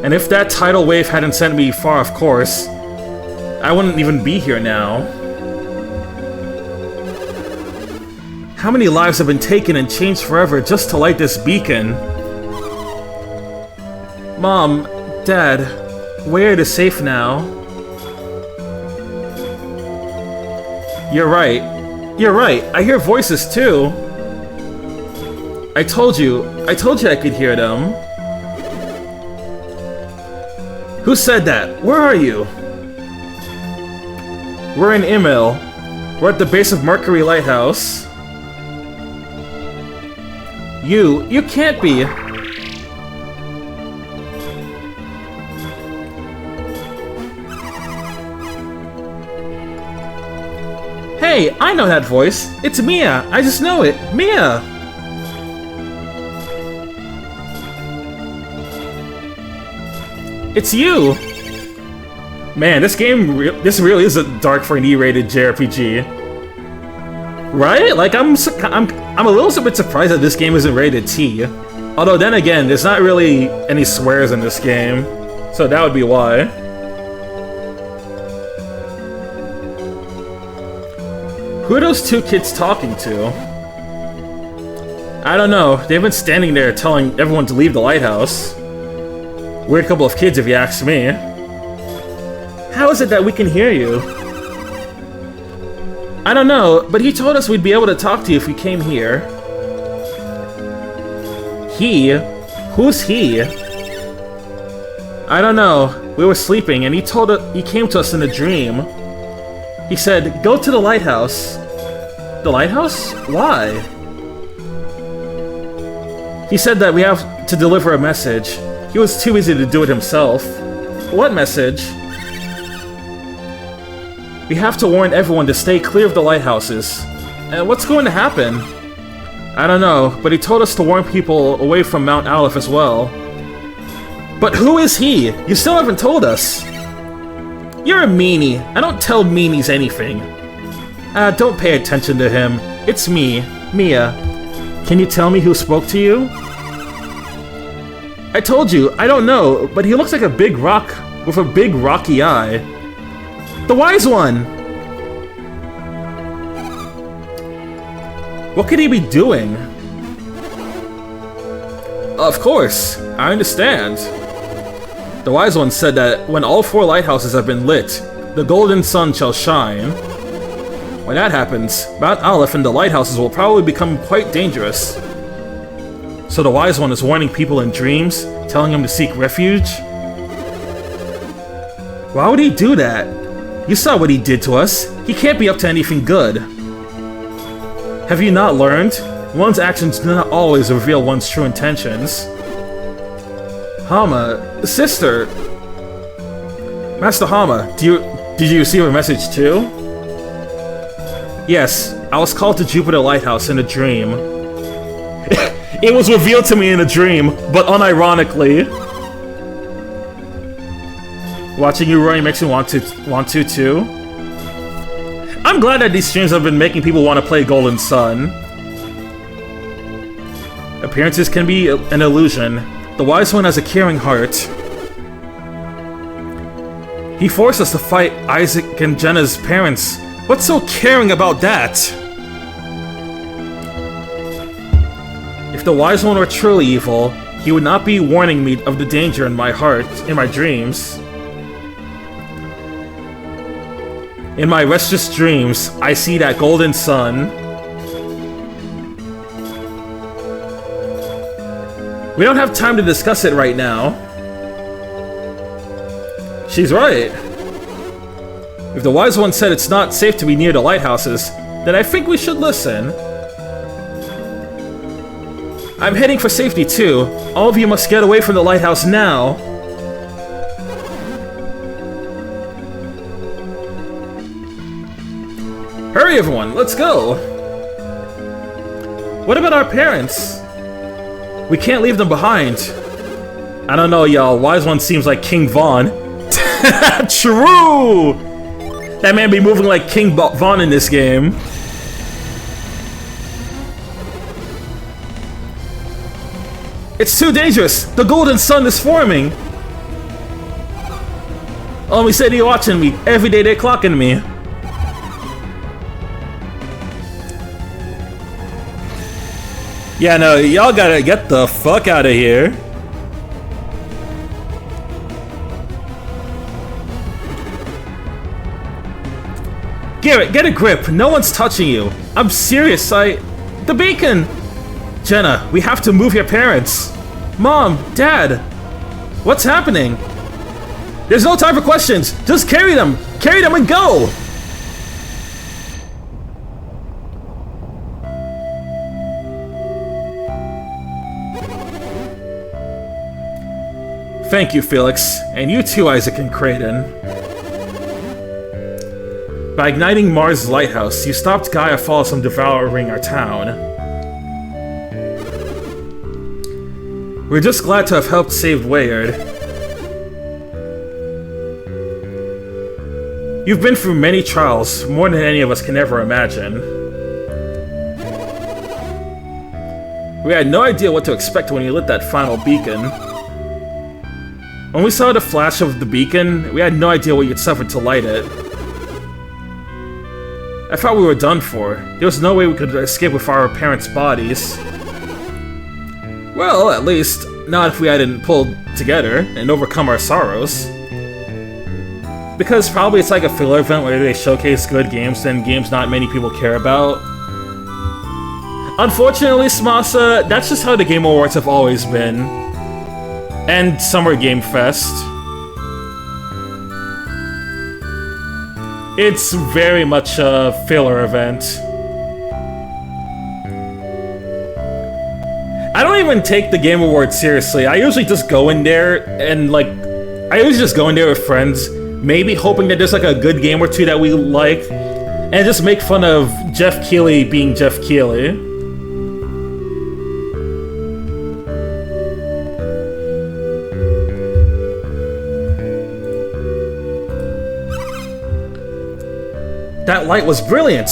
And if that tidal wave hadn't sent me far off course, I wouldn't even be here now. How many lives have been taken and changed forever just to light this beacon? Mom, Dad, where is safe now? You're right. You're right. I hear voices too. I told you I could hear them. Who said that? Where are you? We're in Imil. We're at the base of Mercury Lighthouse. You can't be. Hey, I know that voice. It's Mia. I just know it. Mia. It's you. Man, this game, this really is a dark for an E-rated JRPG. Right? Like, I'm a little bit surprised that this game isn't rated T. Although, then again, there's not really any swears in this game. So that would be why. Who are those two kids talking to? I don't know. They've been standing there telling everyone to leave the lighthouse. Weird couple of kids, if you ask me. How is it that we can hear you? I don't know, but he told us we'd be able to talk to you if we came here. He? Who's he? I don't know. We were sleeping, and he came to us in a dream. He said, "Go to the lighthouse." The lighthouse? Why? He said that we have to deliver a message. He was too busy to do it himself. What message? We have to warn everyone to stay clear of the lighthouses. And what's going to happen? I don't know, but he told us to warn people away from Mount Aleph as well. But who is he? You still haven't told us. You're a meanie. I don't tell meanies anything. Don't pay attention to him. It's me, Mia. Can you tell me who spoke to you? I told you, I don't know, but he looks like a big rock with a big rocky eye. The Wise One! What could he be doing? Of course, I understand. The Wise One said that when all 4 lighthouses have been lit, the golden sun shall shine. When that happens, Mount Aleph and the lighthouses will probably become quite dangerous. So the Wise One is warning people in dreams, telling them to seek refuge? Why would he do that? You saw what he did to us. He can't be up to anything good. Have you not learned? One's actions do not always reveal one's true intentions. Hama, sister. Master Hama, did you receive a message too? Yes, I was called to Jupiter Lighthouse in a dream. It was revealed to me in a dream, but unironically. Watching you running makes me want to too. I'm glad that these streams have been making people want to play Golden Sun. Appearances can be an illusion. The Wise One has a caring heart. He forced us to fight Isaac and Jenna's parents. What's so caring about that? If the Wise One were truly evil, he would not be warning me of the danger in my heart, in my dreams. In my restless dreams, I see that golden sun. We don't have time to discuss it right now. She's right. If the Wise One said it's not safe to be near the lighthouses, then I think we should listen. I'm heading for safety too. All of you must get away from the lighthouse now. Hurry everyone, let's go! What about our parents? We can't leave them behind. I don't know, y'all. Wise One seems like King Vaughn. True! That man be moving like King Vaughn in this game. It's too dangerous! The golden sun is forming! Oh, he said he watching me. Every day they're clocking me. Yeah, no, y'all gotta get the fuck out of here. Garrett, get a grip. No one's touching you. I'm serious, The beacon! Jenna, we have to move your parents. Mom, Dad, what's happening? There's no time for questions. Just carry them. Carry them and go! Thank you, Felix. And you too, Isaac and Creighton. By igniting Mars' lighthouse, you stopped Gaia Falls from devouring our town. We're just glad to have helped save Wayard. You've been through many trials, more than any of us can ever imagine. We had no idea what to expect when you lit that final beacon. When we saw the flash of the beacon, we had no idea what you'd suffer to light it. I thought we were done for. There was no way we could escape with our parents' bodies. Well, at least, not if we hadn't pulled together and overcome our sorrows. Because probably it's like a filler event where they showcase good games and games not many people care about. Unfortunately, Smasa, that's just how the Game Awards have always been. And Summer Game Fest. It's very much a filler event. I don't even take the Game Awards seriously. I usually just go in there and with friends, maybe hoping that there's like a good game or two that we like, and just make fun of Jeff Keighley being Jeff Keighley. That light was brilliant!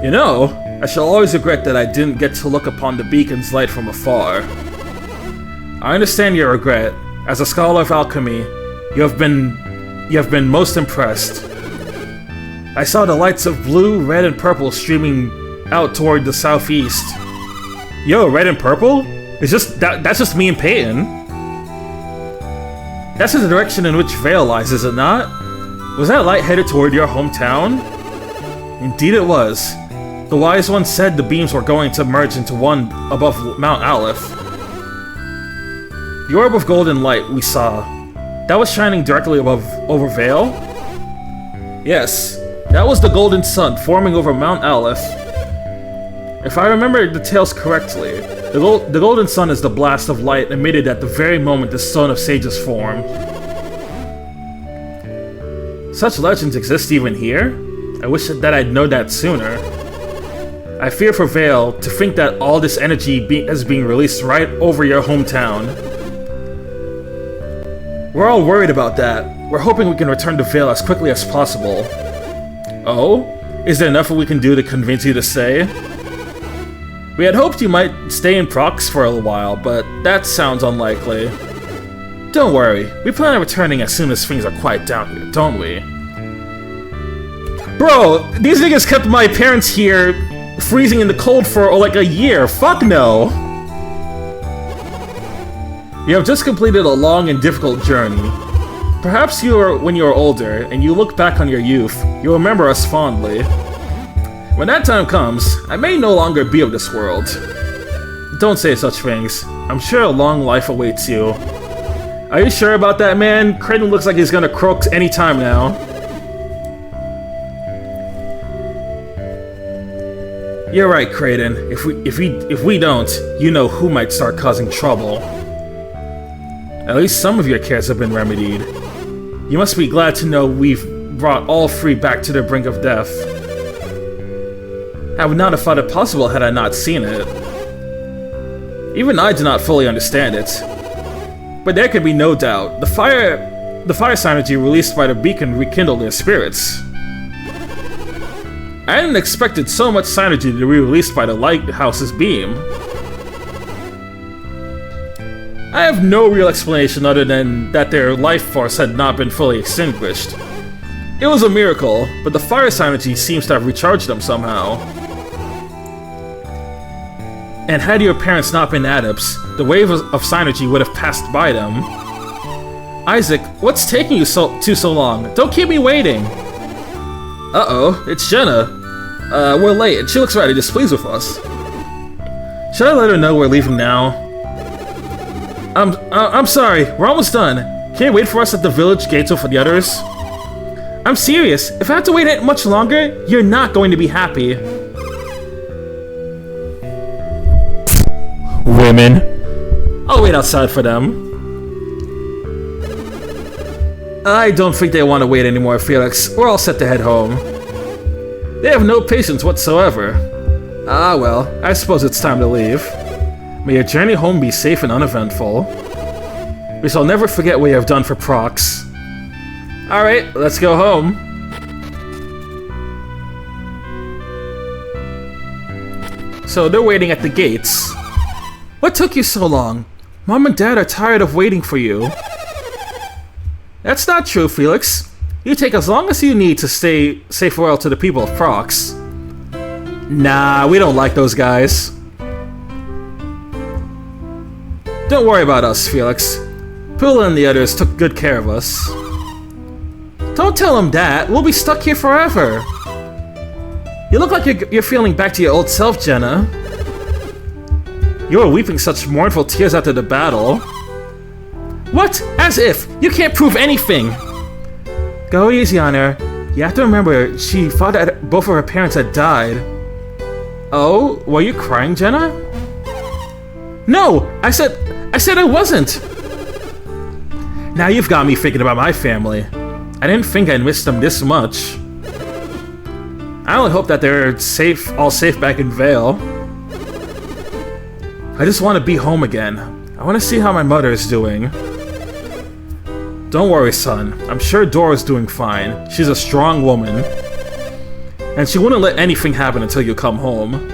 You know, I shall always regret that I didn't get to look upon the beacon's light from afar. I understand your regret. As a scholar of alchemy, you have been most impressed. I saw the lights of blue, red, and purple streaming out toward the southeast. Yo, red and purple? It's just that's just me and Peyton. That's the direction in which Vale lies, is it not? Was that light headed toward your hometown? Indeed it was. The wise one said the beams were going to merge into one above Mount Aleph. The orb of golden light we saw, that was shining directly over Vale? Yes, that was the golden sun forming over Mount Aleph. If I remember the tales correctly, the golden sun is the blast of light emitted at the very moment the Stone of Sages form. Such legends exist even here? I wish that I'd known that sooner. I fear for Vale to think that all this energy is being released right over your hometown. We're all worried about that. We're hoping we can return to Vale as quickly as possible. Oh? Is there enough we can do to convince you to stay? We had hoped you might stay in Prox for a while, but that sounds unlikely. Don't worry, we plan on returning as soon as things are quiet down here, don't we? Bro, these niggas kept my parents here freezing in the cold for like a year. Fuck no! You have just completed a long and difficult journey. Perhaps when you are older and you look back on your youth, you'll remember us fondly. When that time comes, I may no longer be of this world. Don't say such things. I'm sure a long life awaits you. Are you sure about that, man? Creighton looks like he's gonna croak any time now. You're right, Creighton. If we don't, you know who might start causing trouble. At least some of your cares have been remedied. You must be glad to know we've brought all three back to the brink of death. I would not have thought it possible had I not seen it. Even I do not fully understand it. But there can be no doubt. The fire synergy released by the beacon rekindled their spirits. I hadn't expected so much synergy to be released by the lighthouse's beam. I have no real explanation other than that their life force had not been fully extinguished. It was a miracle, but the fire synergy seems to have recharged them somehow. And had your parents not been adepts, the wave of synergy would have passed by them. Isaac, what's taking you so long? Don't keep me waiting! Uh-oh, it's Jenna. We're late, and she looks rather displeased with us. Should I let her know we're leaving now? I'm sorry, we're almost done. Can you wait for us at the village gates for the others? I'm serious, if I have to wait much longer, you're not going to be happy. Women. I'll wait outside for them. I don't think they want to wait anymore, Felix. We're all set to head home. They have no patience whatsoever. Ah well, I suppose it's time to leave. May your journey home be safe and uneventful. We shall never forget what you have done for Prox. Alright, let's go home. So they're waiting at the gates. What took you so long? Mom and Dad are tired of waiting for you. That's not true, Felix. You take as long as you need to say farewell to the people of Prox. Nah, we don't like those guys. Don't worry about us, Felix. Pula and the others took good care of us. Don't tell them that. We'll be stuck here forever. You look like you're feeling back to your old self, Jenna. You were weeping such mournful tears after the battle. What? As if! You can't prove anything! Go easy on her. You have to remember, she thought that both of her parents had died. Oh? Were you crying, Jenna? No! I said I wasn't! Now you've got me thinking about my family. I didn't think I'd miss them this much. I only hope that they're all safe back in Vale. I just want to be home again. I want to see how my mother is doing. Don't worry, son. I'm sure Dora's doing fine. She's a strong woman. And she wouldn't let anything happen until you come home.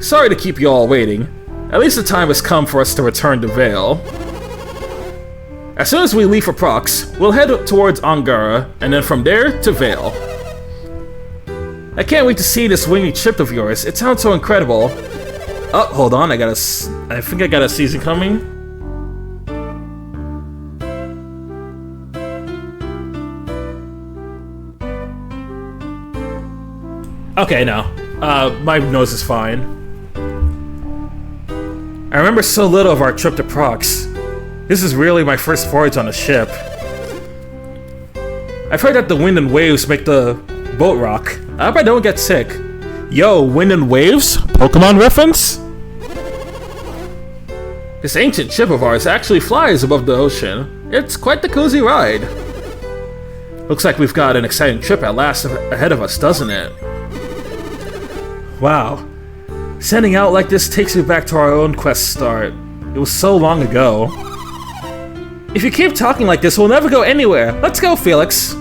Sorry to keep you all waiting. At least the time has come for us to return to Vale. As soon as we leave for Prox, we'll head towards Angara, and then from there to Vale. I can't wait to see this winged ship of yours. It sounds so incredible. Oh, hold on, I think I got a season coming. Okay, no. My nose is fine. I remember so little of our trip to Prox. This is really my first voyage on a ship. I've heard that the wind and waves make the boat rock. I hope I don't get sick. Yo, wind and waves? Pokemon reference? This ancient ship of ours actually flies above the ocean. It's quite the cozy ride. Looks like we've got an exciting trip at last ahead of us, doesn't it? Wow. Sending out like this takes me back to our own quest start. It was so long ago. If you keep talking like this, we'll never go anywhere. Let's go, Felix.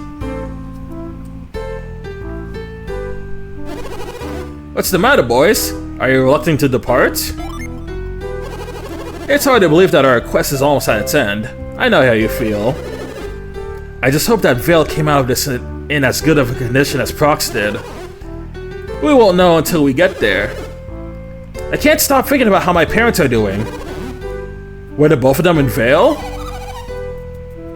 What's the matter, boys? Are you reluctant to depart? It's hard to believe that our quest is almost at its end. I know how you feel. I just hope that Vale came out of this in as good of a condition as Prox did. We won't know until we get there. I can't stop thinking about how my parents are doing. Were the both of them in Vale?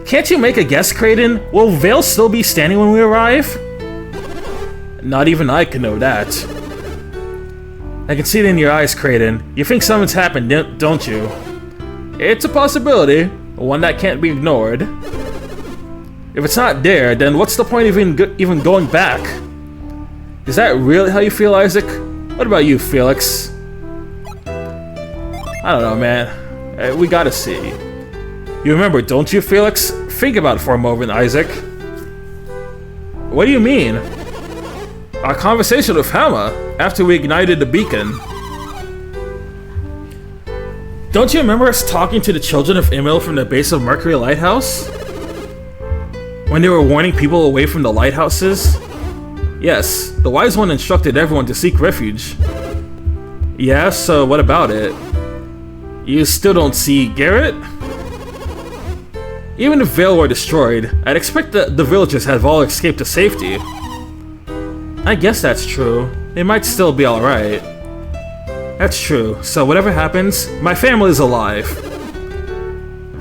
Can't you make a guess, Kraden? Will Vale still be standing when we arrive? Not even I can know that. I can see it in your eyes, Kraden. You think something's happened, don't you? It's a possibility, one that can't be ignored. If it's not there, then what's the point of even going back? Is that really how you feel, Isaac? What about you, Felix? I don't know, man. We gotta see. You remember, don't you, Felix? Think about it for a moment, Isaac. What do you mean? Our conversation with Hama, after we ignited the beacon. Don't you remember us talking to the children of Emil from the base of Mercury Lighthouse? When they were warning people away from the lighthouses? Yes, the Wise One instructed everyone to seek refuge. Yeah, so what about it? You still don't see Garrett? Even if Vale were destroyed, I'd expect that the villagers have all escaped to safety. I guess that's true. They might still be alright. That's true, so whatever happens, my family is alive.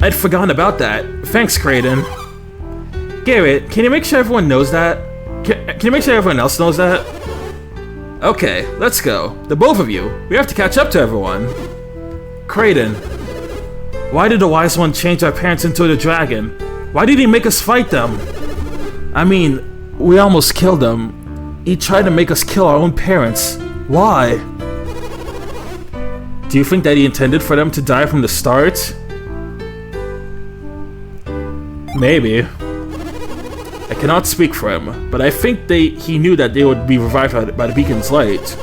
I'd forgotten about that. Thanks, Kraden. Garrett, can you make sure everyone knows that? Can you make sure everyone else knows that? Okay, let's go. The both of you. We have to catch up to everyone. Kraden. Why did the Wise One change our parents into the dragon? Why did he make us fight them? I mean, we almost killed them. He tried to make us kill our own parents. Why? Do you think that he intended for them to die from the start? Maybe. I cannot speak for him, but I think he knew that they would be revived by the beacon's light.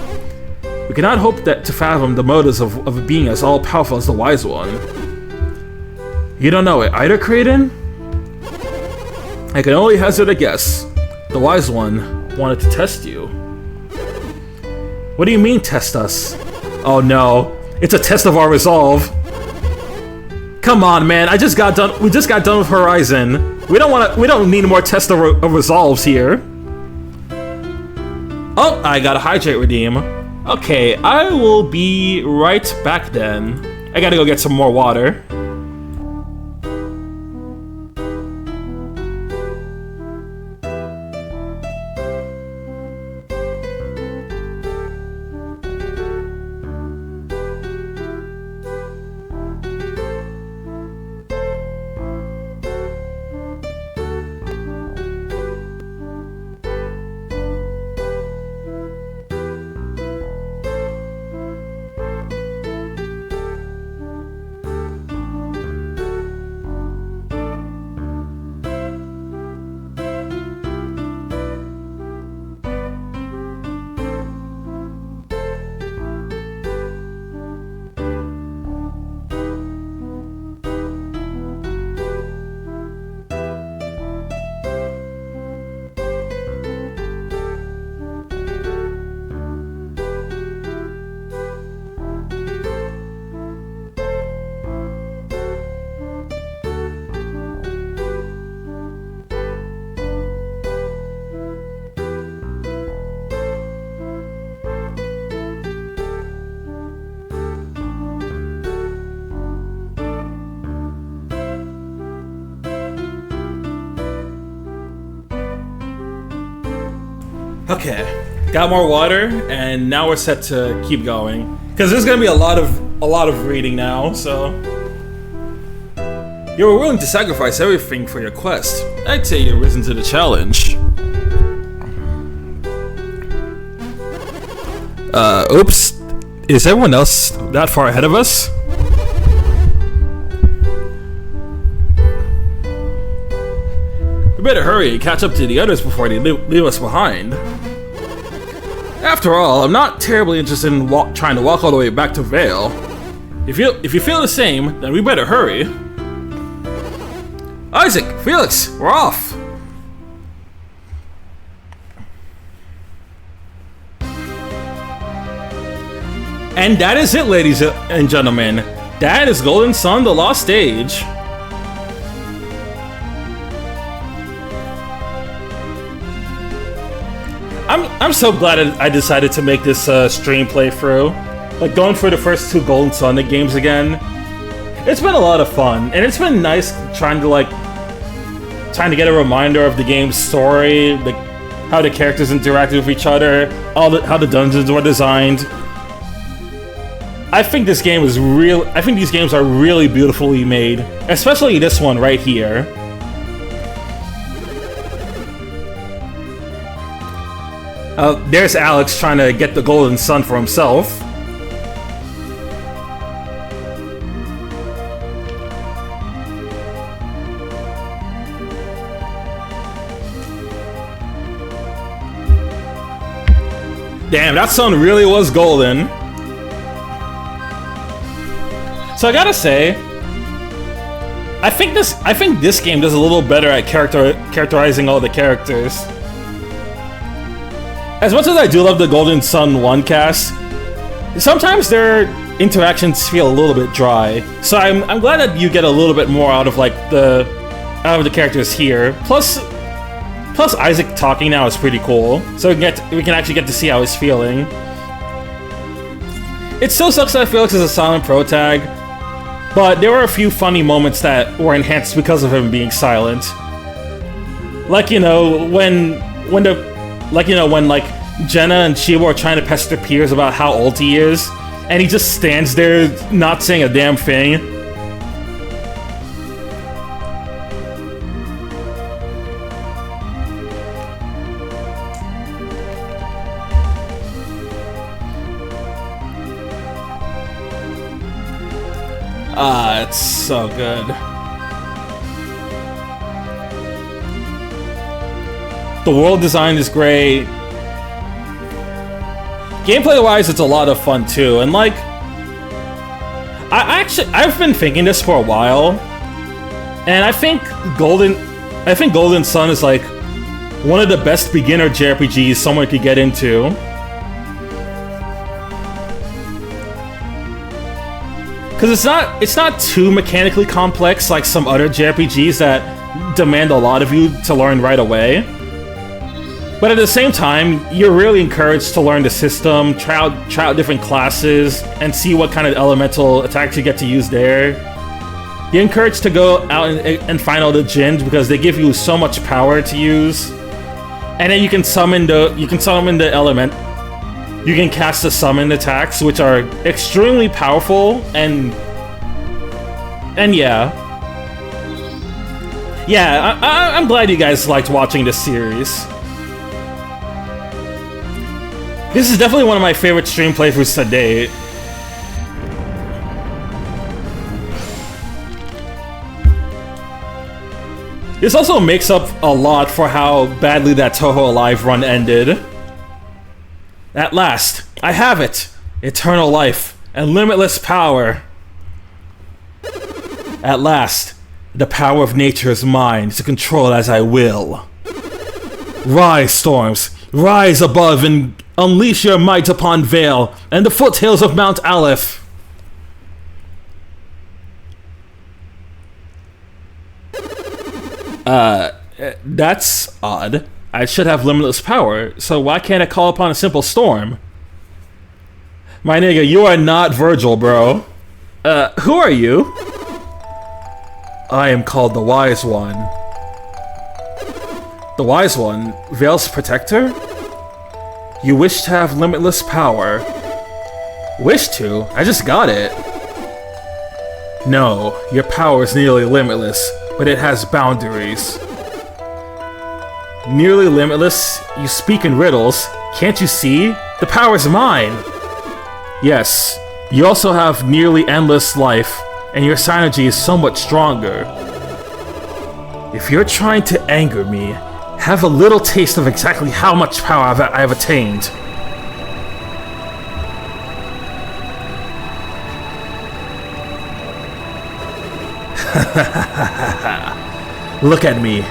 We cannot hope to fathom the motives of a being as all-powerful as the Wise One. You don't know it either, Kraden? I can only hazard a guess. The Wise One wanted to test you. What do you mean, test us? Oh no, it's a test of our resolve. Come on, man, we just got done with Horizon. We don't need more test of resolves here. Oh, I got a hydrate redeem. Okay, I will be right back then. I gotta go get some more water. Okay, got more water, and now we're set to keep going. Because there's gonna be a lot of reading now, so. You were willing to sacrifice everything for your quest. I'd say you've risen to the challenge. Oops. Is everyone else that far ahead of us? We better hurry and catch up to the others before they leave us behind. After all, I'm not terribly interested in trying to walk all the way back to Vale. If you feel the same, then we better hurry. Isaac, Felix, we're off! And that is it, ladies and gentlemen. That is Golden Sun: The Lost Stage. I'm so glad I decided to make this stream playthrough. Like, going for the first two Golden Sun games again. It's been a lot of fun, and it's been nice trying to get a reminder of the game's story, how the characters interacted with each other, how the dungeons were designed. I think this game is real. I think these games are really beautifully made, especially this one right here. There's Alex trying to get the Golden Sun for himself. Damn, that sun really was golden. So I gotta say, I think this game does a little better at characterizing all the characters. As much as I do love the Golden Sun 1 cast, sometimes their interactions feel a little bit dry. So I'm glad that you get a little bit more out of the characters here. Plus Isaac talking now is pretty cool. So we can actually get to see how he's feeling. It still sucks that Felix is a silent protag, but there were a few funny moments that were enhanced because of him being silent. Like, you know, when Jenna and Chiba are trying to pester Piers about how old he is, and he just stands there not saying a damn thing. Ah, it's so good. The world design is great. Gameplay-wise, it's a lot of fun too, and like, I've been thinking this for a while, and I think Golden Sun is like one of the best beginner jrpgs someone could get into. Because it's not too mechanically complex like some other jrpgs that demand a lot of you to learn right away. But at the same time, you're really encouraged to learn the system, try out different classes, and see what kind of elemental attacks you get to use there. You're encouraged to go out and find all the djinns because they give you so much power to use. And then you can summon the element. You can cast the summon attacks, which are extremely powerful, and yeah. Yeah, I'm glad you guys liked watching this series. This is definitely one of my favorite stream playthroughs to date. This also makes up a lot for how badly that Toho Alive run ended. At last, I have it! Eternal life and limitless power. At last, the power of nature is mine to control as I will. Rise, storms! Rise above and unleash your might upon Vale and the foothills of Mount Aleph. That's odd. I should have limitless power, so why can't I call upon a simple storm? My nigga, you are not Virgil, bro. Who are you? I am called the Wise One. The Wise One? Vale's protector? You wish to have limitless power. Wish to? I just got it. No, your power is nearly limitless, but it has boundaries. Nearly limitless? You speak in riddles. Can't you see? The power's mine! Yes, you also have nearly endless life, and your synergy is somewhat stronger. If you're trying to anger me, have a little taste of exactly how much power I have attained. Look at me.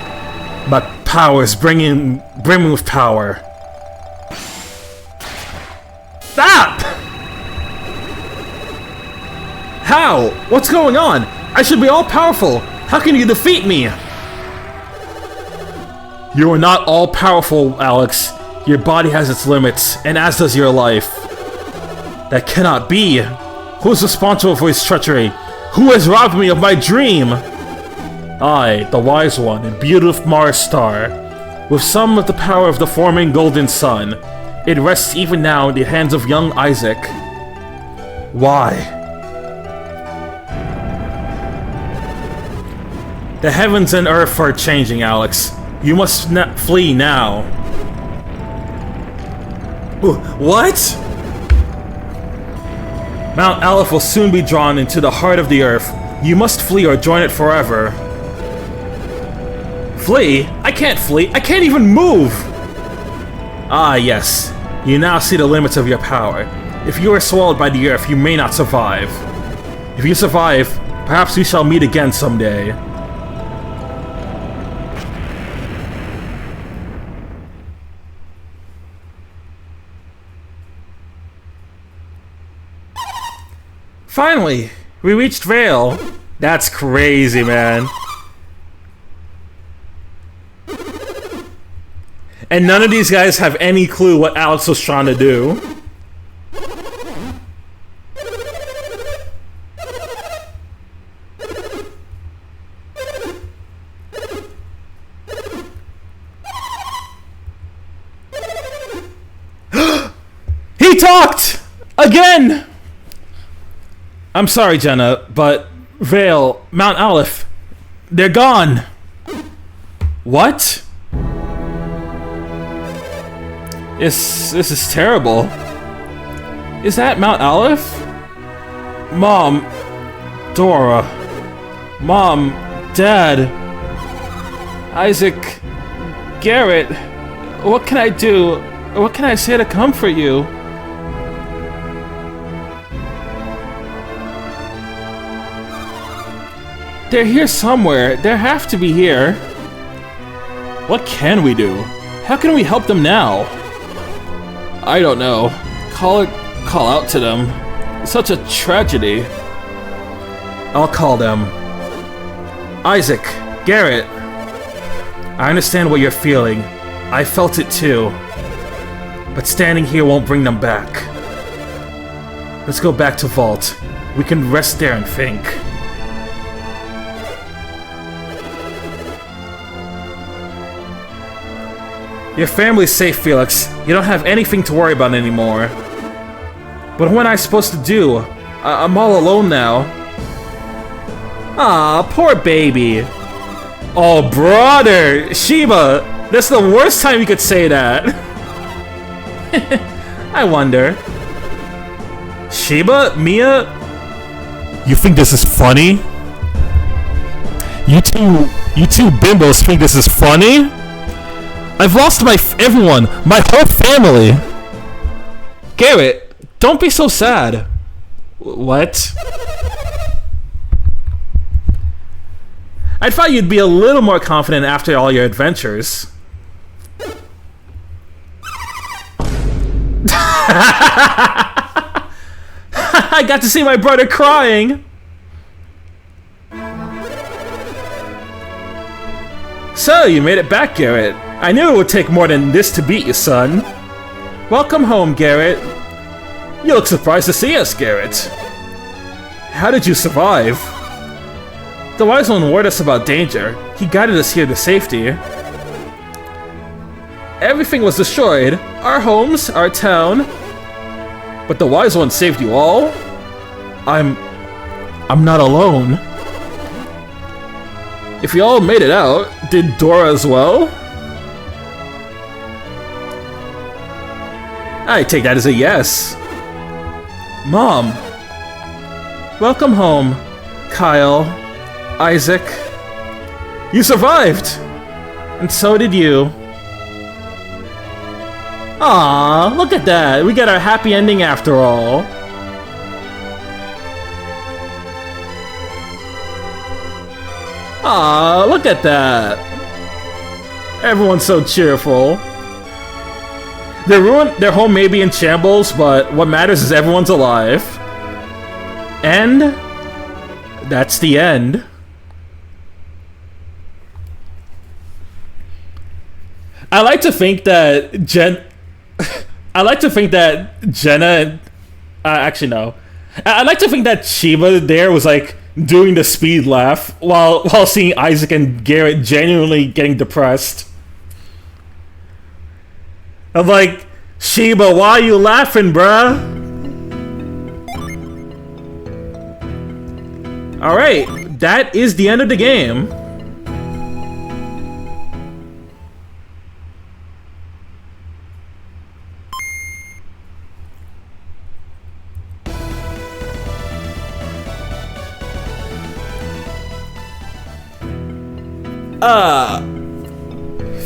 My power is brimming with power. Stop! How? What's going on? I should be all powerful. How can you defeat me? You are not all powerful, Alex. Your body has its limits, and as does your life. That cannot be. Who is responsible for his treachery? Who has robbed me of my dream? I, the Wise One, imbued with Mars Star, with some of the power of the forming Golden Sun. It rests even now in the hands of young Isaac. Why? The heavens and earth are changing, Alex. You must flee now. What? Mount Aleph will soon be drawn into the heart of the earth. You must flee or join it forever. Flee? I can't flee. I can't even move! Ah, yes. You now see the limits of your power. If you are swallowed by the earth, you may not survive. If you survive, perhaps we shall meet again someday. Finally, we reached Vale. That's crazy, man. And none of these guys have any clue what Alex was trying to do. He talked! Again! I'm sorry, Jenna, but Vale, Mount Aleph, they're gone. What? This is terrible. Is that Mount Aleph? Mom, Dora, Mom, Dad, Isaac, Garrett, what can I do? What can I say to comfort you? They're here somewhere. They have to be here. What can we do? How can we help them now? I don't know. Call out to them. It's such a tragedy. I'll call them. Isaac, Garrett. I understand what you're feeling. I felt it too. But standing here won't bring them back. Let's go back to Vault. We can rest there and think. Your family's safe, Felix. You don't have anything to worry about anymore. But what am I supposed to do? I'm all alone now. Ah, poor baby. Oh, brother! Sheba! That's the worst time you could say that. I wonder. Sheba? Mia? You think this is funny? You two bimbos think this is funny? I've lost everyone, my whole family. Garrett, don't be so sad. What? I thought you'd be a little more confident after all your adventures. I got to see my brother crying. So, you made it back, Garrett. I knew it would take more than this to beat you, son. Welcome home, Garrett. You look surprised to see us, Garrett. How did you survive? The Wise One warned us about danger. He guided us here to safety. Everything was destroyed. Our homes, our town. But the Wise One saved you all? I'm not alone. If you all made it out, did Dora as well? I take that as a yes. Mom. Welcome home, Kyle, Isaac. You survived! And so did you. Aww, look at that. We got our happy ending after all. Aww, look at that. Everyone's so cheerful. Their home may be in shambles, but what matters is everyone's alive. And that's the end. I like to think that Jenna. Actually, no. I like to think that Sheba there was like doing the speed laugh while seeing Isaac and Garrett genuinely getting depressed. I'm like, Sheba, why are you laughing, bruh? Alright, that is the end of the game.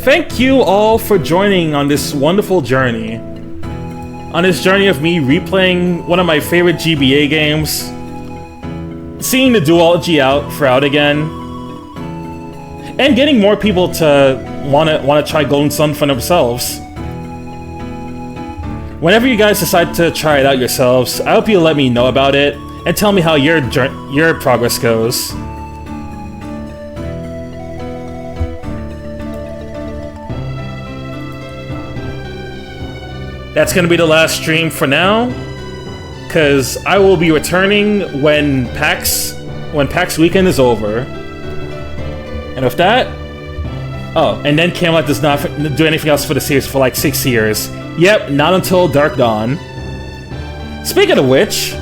Thank you all for joining on this wonderful journey. On this journey of me replaying one of my favorite GBA games. seeing the duology out again, and getting more people to wanna try Golden Sun for themselves. Whenever you guys decide to try it out yourselves, I hope you'll let me know about it and tell me how your progress goes. That's gonna be the last stream for now, because I will be returning when PAX weekend is over. And with that, oh, and then Camelot does not do anything else for the series for like 6 years. Yep, not until Dark Dawn. Speaking of which,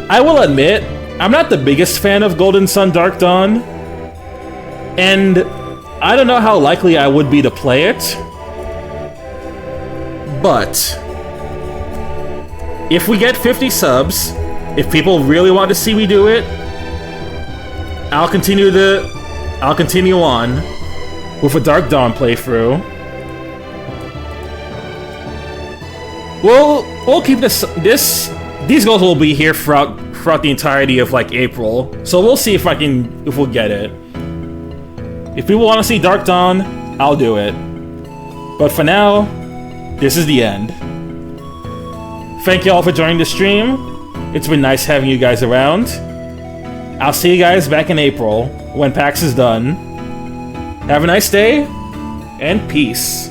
I will admit, I'm not the biggest fan of Golden Sun Dark Dawn, and I don't know how likely I would be to play it, but if we get 50 subs, if people really want to see me do it, I'll continue on with a Dark Dawn playthrough. We'll keep these goals will be here throughout the entirety of like April. So we'll see if we'll get it. If people want to see Dark Dawn, I'll do it. But for now, this is the end. Thank you all for joining the stream. It's been nice having you guys around. I'll see you guys back in April when PAX is done. Have a nice day, and peace.